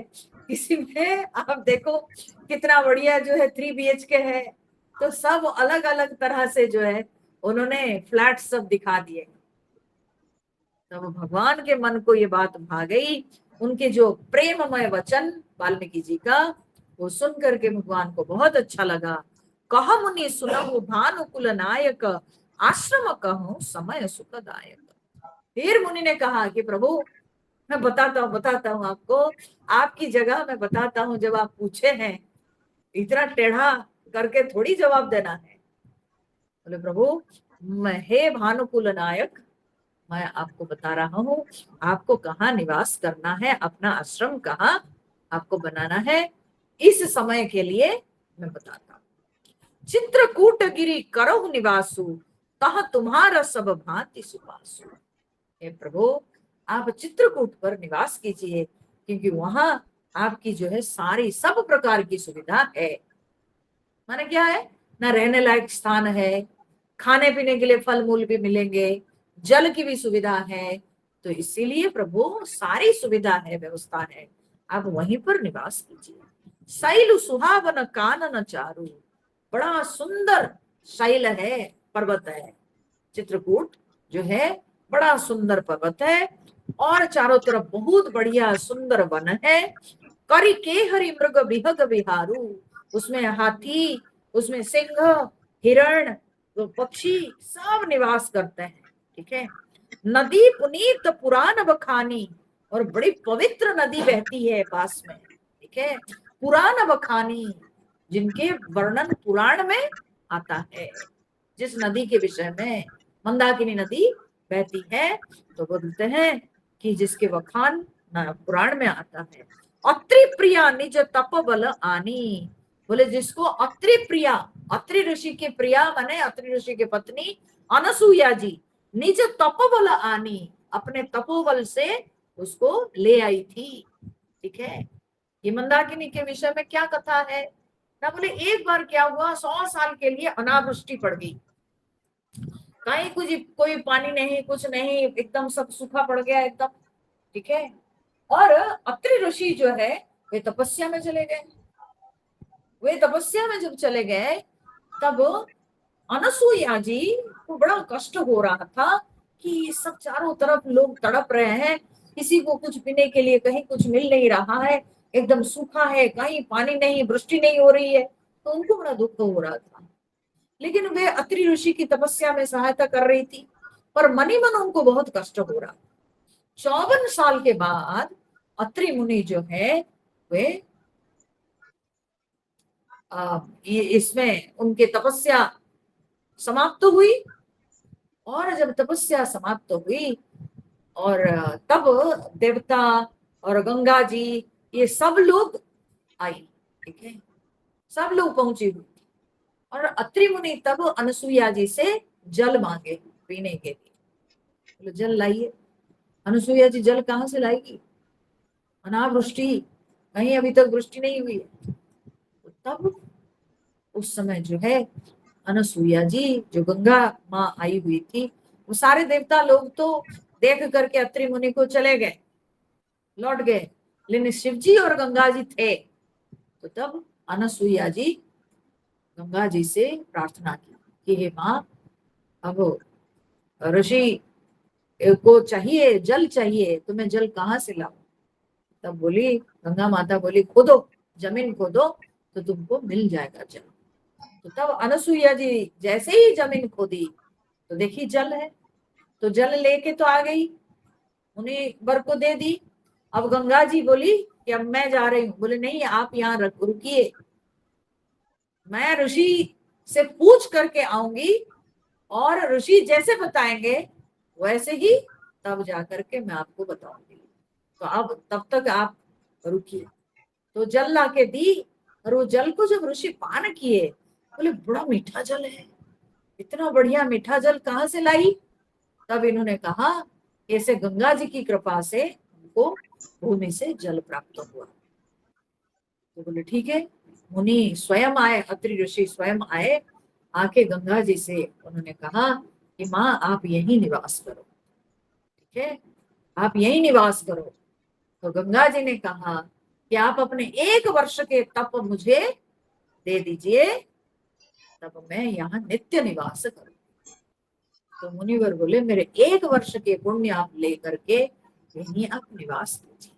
किसी में आप देखो कितना बढ़िया जो है 3 BHK है। तो सब अलग अलग तरह से जो है उन्होंने फ्लैट सब दिखा दिए। तब तो भगवान के मन को ये बात भा गई, उनके जो प्रेममय वचन वाल्मीकि जी का, वो सुन करके भगवान को बहुत अच्छा लगा। कह मुनि सुनहु भानुकुल नायक, आश्रम कहूं समय सुखदायक। फिर मुनि ने कहा कि प्रभु मैं बताता हूँ आपको, आपकी जगह मैं बताता हूँ, जब आप पूछे हैं इतना टेढ़ा करके थोड़ी जवाब देना है। बोले प्रभु मैं हे भानुकुल नायक, मैं आपको बता रहा हूँ आपको कहाँ निवास करना है, अपना आश्रम कहाँ आपको बनाना है, इस समय के लिए मैं बताता हूँ। चित्रकूट गिरी करहु निवासु, तह तुम्हारा सब भांति सुवासु। हे प्रभु आप चित्रकूट पर निवास कीजिए, क्योंकि वहां आपकी जो है सारी सब प्रकार की सुविधा है। माने क्या है ना, रहने लायक स्थान है, खाने पीने के लिए फल मूल भी मिलेंगे, जल की भी सुविधा है। तो इसीलिए प्रभु सारी सुविधा है, व्यवस्था है, आप वहीं पर निवास कीजिए। शैल सुहावन कानन चारु, बड़ा सुंदर शैल है, पर्वत है चित्रकूट जो है, बड़ा सुंदर पर्वत है और चारों तरफ बहुत बढ़िया सुंदर वन है। करी के हरि मृग विहग विहारू, उसमें हाथी, उसमें सिंह, हिरण, तो पक्षी सब निवास करते हैं। ठीक है। नदी पुनीत पुराण बखानी, और बड़ी पवित्र नदी बहती है पास में। ठीक है। पुराण बखानी, जिनके वर्णन पुराण में आता है, जिस नदी के विषय में मंदाकिनी नदी बहती है, तो बोलते हैं कि जिसके वखान पुराण में आता है। अत्रि प्रिया निज तप बल आनी, बोले जिसको अत्रि प्रिया, अत्रि ऋषि के प्रिया माने अत्रि ऋषि के पत्नी अनसुईया जी निज तपोबल आनी, अपने तपोबल से उसको ले आई थी। ठीक है। ये मंदाकिनी के विषय में क्या कथा है ना, बोले एक बार क्या हुआ, 100 साल के लिए अनावृष्टि पड़ गई, कहीं कुछ कोई पानी नहीं, कुछ नहीं, एकदम सब सूखा पड़ गया एकदम। ठीक है। और अत्रि ऋषि जो है वे तपस्या में चले गए। वे तपस्या में जब चले गए तब अनसुईया जी को बड़ा कष्ट हो रहा था कि सब चारों तरफ लोग तड़प रहे हैं, किसी को कुछ पीने के लिए कहीं कुछ मिल नहीं रहा है, एकदम सूखा है, कहीं पानी नहीं, वृष्टि नहीं हो रही है, तो उनको बड़ा दुख हो रहा था। लेकिन वे अत्रि ऋषि की तपस्या में सहायता कर रही थी, पर मनी मन उनको बहुत कष्ट हो रहा। 54 साल के बाद अत्रि मुनि जो है वे इसमें उनके तपस्या समाप्त हुई, और जब तपस्या समाप्त हुई और तब देवता और गंगा जी ये सब लोग आई। ठीक है। सब लोग पहुंचे हुए, और अत्रि मुनि तब अनसुईया जी से जल मांगे पीने के लिए, बोले जल लाइए। अनसुईया जी जल कहाँ से लाएगी, अनावृष्टि, कहीं अभी तक वृष्टि नहीं हुई है। तो तब उस समय जो है अनसुईया जी जो गंगा माँ आई हुई थी, वो सारे देवता लोग तो देख करके अत्रि मुनि को चले गए, लौट गए, लेकिन शिव जी और गंगा जी थे। तो तब अनसुईया जी गंगा जी से प्रार्थना की कि हे माँ, अब ऋषि को चाहिए, जल चाहिए, तो मैं जल कहाँ से लाऊं। तब बोली गंगा माता, बोली खोदो, जमीन खोदो तो तुमको मिल जाएगा जल। तो तब अनसुईया जी जैसे ही जमीन खोदी तो देखी जल है, तो जल लेके तो आ गई, उन्हें वर को दे दी। अब गंगा जी बोली कि अब मैं जा रही हूँ। बोले नहीं, आप यहाँ रुकिए, मैं ऋषि से पूछ करके आऊंगी, और ऋषि जैसे बताएंगे वैसे ही तब जा करके मैं आपको बताऊंगी, तो अब तब तक आप रुकिए। तो जल ला के दी, और वो जल को जब ऋषि पान किए, बोले बड़ा मीठा जल है, इतना बढ़िया मीठा जल कहाँ से लाई। तब इन्होंने कहा ऐसे गंगा जी की कृपा से उनको भूमि से जल प्राप्त हुआ। तो बोले ठीक है। मुनि स्वयं आए, अत्रि ऋषि स्वयं आए, आके गंगा जी से उन्होंने कहा कि माँ आप यहीं निवास करो। ठीक है। आप यहीं निवास करो। तो गंगा जी ने कहा कि आप अपने 1 वर्ष के तप मुझे दे दीजिए, तब मैं यहाँ नित्य निवास करूँ। तो मुनिवर बोले मेरे 1 वर्ष के पुण्य आप लेकर के यहीं आप निवास कीजिए।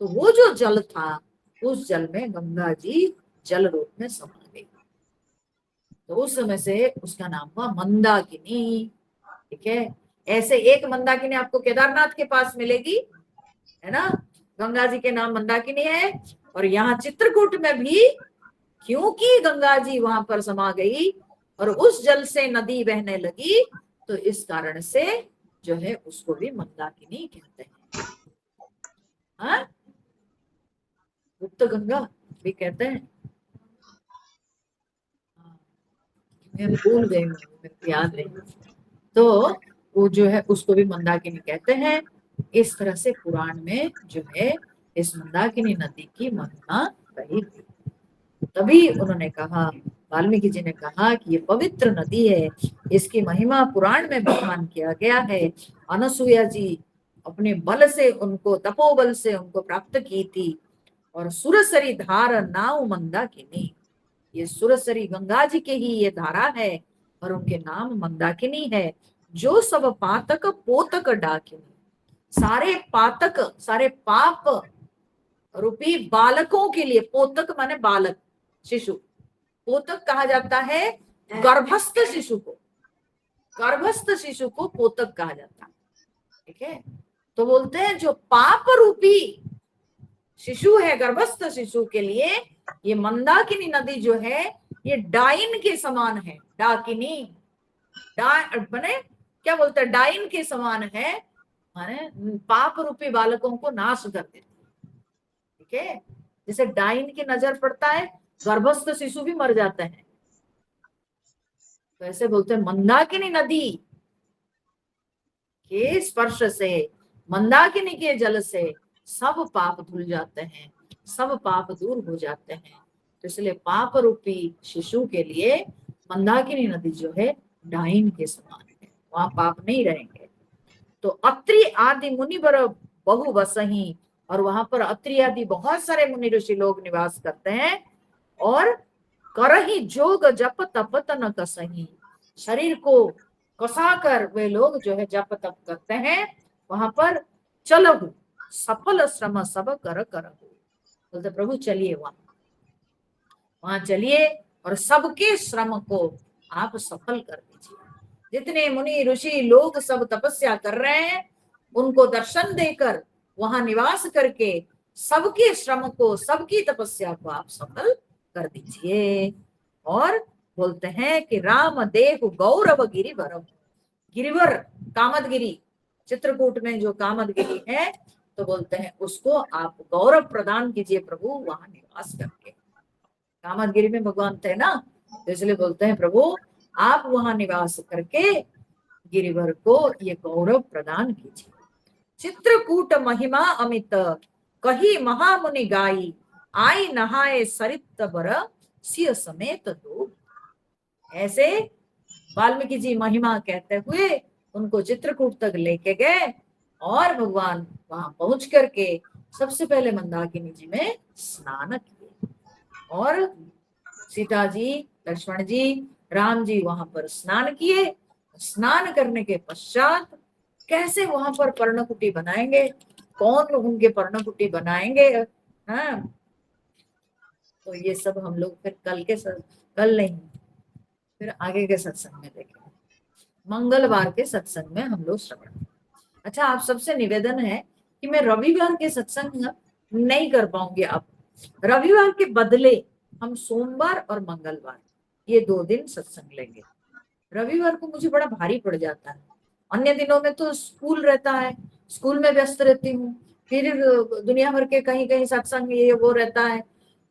तो वो जो जल था, उस जल में गंगा जी जल रूप में समा गई। तो उस समय से उसका नाम हुआ मंदाकिनी। ठीक है। ऐसे एक मंदाकिनी आपको केदारनाथ के पास मिलेगी, है ना, गंगा जी के नाम मंदाकिनी है। और यहाँ चित्रकूट में भी, क्योंकि गंगा जी वहां पर समा गई और उस जल से नदी बहने लगी, तो इस कारण से जो है उसको भी मंदाकिनी कहते हैं। हाँ, गुप्त गंगा भी कहते हैं। मैं भूल गई, मेरे याद नहीं। तो वो जो है उसको भी मंदाकिनी कहते हैं। इस तरह से पुराण में जो है इस मंदाकिनी नदी की महिमा रही। तभी उन्होंने कहा, वाल्मीकि जी ने कहा कि ये पवित्र नदी है, इसकी महिमा पुराण में बखान किया गया है। अनसुईया जी अपने बल से उनको, तपोबल से उनको प्राप्त की थी, और सुरसरी धार नाव मंदाकिनी, ये सुरसरी गंगा जी के ही ये धारा है और उनके नाम मंदाकिनी है। जो सब पातक पोतक डाकिनी, सारे पातक सारे पाप रूपी बालकों के लिए, पोतक माने बालक शिशु, पोतक कहा जाता है गर्भस्थ शिशु को, गर्भस्थ शिशु को पोतक कहा जाता है। ठीक है, तो बोलते हैं जो पाप रूपी शिशु है, गर्भस्थ शिशु के लिए ये मंदाकिनी नदी जो है ये डाइन के समान है। डाकिनी माने क्या बोलते हैं, डाइन के समान है, माने पाप रूपी बालकों को नाश कर देती है। ठीक है, जैसे डाइन की नजर पड़ता है गर्भस्थ शिशु भी मर जाते हैं, तो ऐसे बोलते हैं मंदाकिनी नदी के स्पर्श से, मंदाकिनी के जल से सब पाप धुल जाते हैं, सब पाप दूर हो जाते हैं। तो इसलिए पाप रूपी शिशु के लिए मंदाकिनी नदी जो है डाइन के समान है, वहां पाप नहीं रहेंगे। तो अत्रि आदि मुनि बर बहु वसही, और वहां पर अत्रि आदि बहुत सारे मुनि ऋषि लोग निवास करते हैं। और करही जोग जप तप तन कसही, शरीर को कसाकर वे लोग जो है जप तप करते हैं। वहां पर चलहु सफल श्रम सब कर करहु, बोलते प्रभु चलिए वहां चलिए और सबके श्रम को आप सफल कर दीजिए। जितने मुनि ऋषि लोग सब तपस्या कर रहे हैं उनको दर्शन देकर वहां निवास करके सबके श्रम को, सबकी तपस्या को आप सफल कर दीजिए। और बोलते हैं कि राम देहु गौरव गिरिवर, गिरिवर कामदगिरी, चित्रकूट में जो कामदगिरी है, तो बोलते हैं उसको आप गौरव प्रदान कीजिए प्रभु वहां निवास करके। कामदगिरी में भगवान थे ना, तो इसलिए बोलते हैं प्रभु आप वहां निवास करके गिरिवर को ये गौरव प्रदान कीजिए। चित्रकूट महिमा अमित कही महामुनि गाई, आई नहाए सरित बर सिय समेत दो। ऐसे वाल्मीकि जी महिमा कहते हुए उनको चित्रकूट तक लेके गए और भगवान वहां पहुंच करके सबसे पहले मंदाकिनी जी में स्नान किए। और सीता जी, लक्ष्मण जी, राम जी वहां पर स्नान किए। स्नान करने के पश्चात कैसे वहां पर पर्णकुटी बनाएंगे, कौन उनके पर्णकुटी बनाएंगे, हाँ, तो ये सब हम लोग फिर कल नहीं, फिर आगे के सत्संग में देखेंगे। मंगलवार के सत्संग में हम लोग श्रवण। अच्छा, आप सबसे निवेदन है कि मैं रविवार के सत्संग नहीं कर पाऊंगी। अब रविवार के बदले हम सोमवार और मंगलवार ये 2 दिन सत्संग लेंगे। रविवार को मुझे बड़ा भारी पड़ जाता है, अन्य दिनों में तो स्कूल रहता है, स्कूल में व्यस्त रहती हूँ, फिर दुनिया भर के कहीं कहीं सत्संग ये वो रहता है।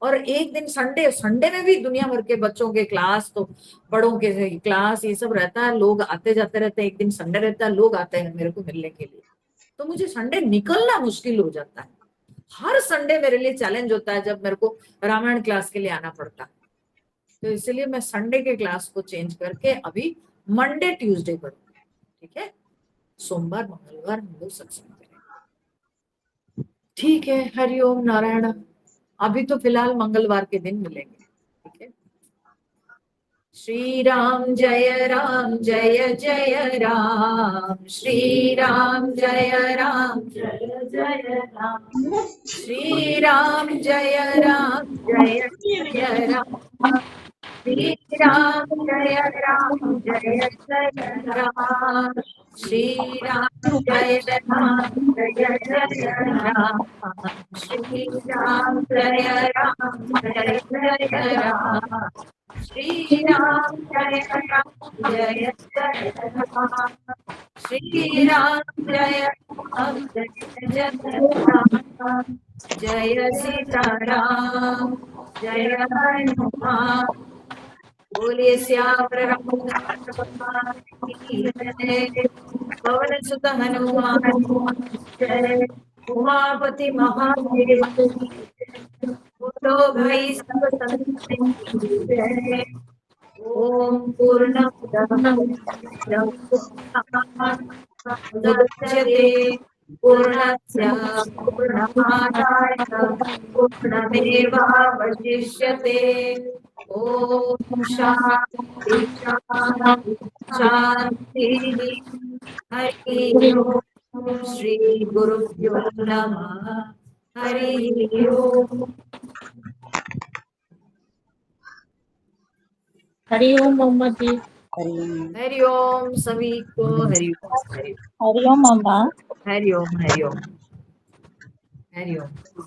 और एक दिन संडे में भी दुनिया भर के बच्चों के क्लास, तो बड़ों के क्लास ये सब रहता है, लोग आते जाते रहते हैं। एक दिन संडे रहता है, लोग आते हैं मेरे को मिलने के लिए, तो मुझे संडे निकलना मुश्किल हो जाता है। हर संडे मेरे लिए चैलेंज होता है जब मेरे को रामायण क्लास के लिए आना पड़ता है। तो इसलिए मैं संडे के क्लास को चेंज करके अभी मंडे ट्यूसडे करूंगी। ठीक है, सोमवार मंगलवार हम लोग सत्संग करेंगे। ठीक है, हरिओम नारायण। अभी तो फिलहाल मंगलवार के दिन मिलेंगे। ठीक है, श्री राम जय राम जय जय राम, श्री राम जय राम जय जय राम, श्री राम जय राम जय जय राम, श्री राम जय राम जय जय राम, श्री राम जय राम जय जय राम, श्री राम जय राम जय जय राम, श्री राम जय राम जय जय राम, श्री राम जय राम जय जय राम, जय सीताराम जय हनुमान, बोलिए श्यामर रामचंद्र की जय, पवन सुत हनुमान जय, उमापति महादेव बोलो भाई सब संतन की जय। ओम पूर्णमदः पूर्णमिदं पूर्णात् पूर्णमुदच्यते पूर्णस्य पूर्णमादाय पूर्णमेवावशिष्यते। ओम शांति शांति शांति। हरि ओम। श्री गुरुभ्यो नमः। हरि ओम। हरि ओम मोहम्मद जी। हरि ओम सभी को। हरि ओम। हरि हरि ओम मामा। हरि ओम। हरि ओम। हरि ओम।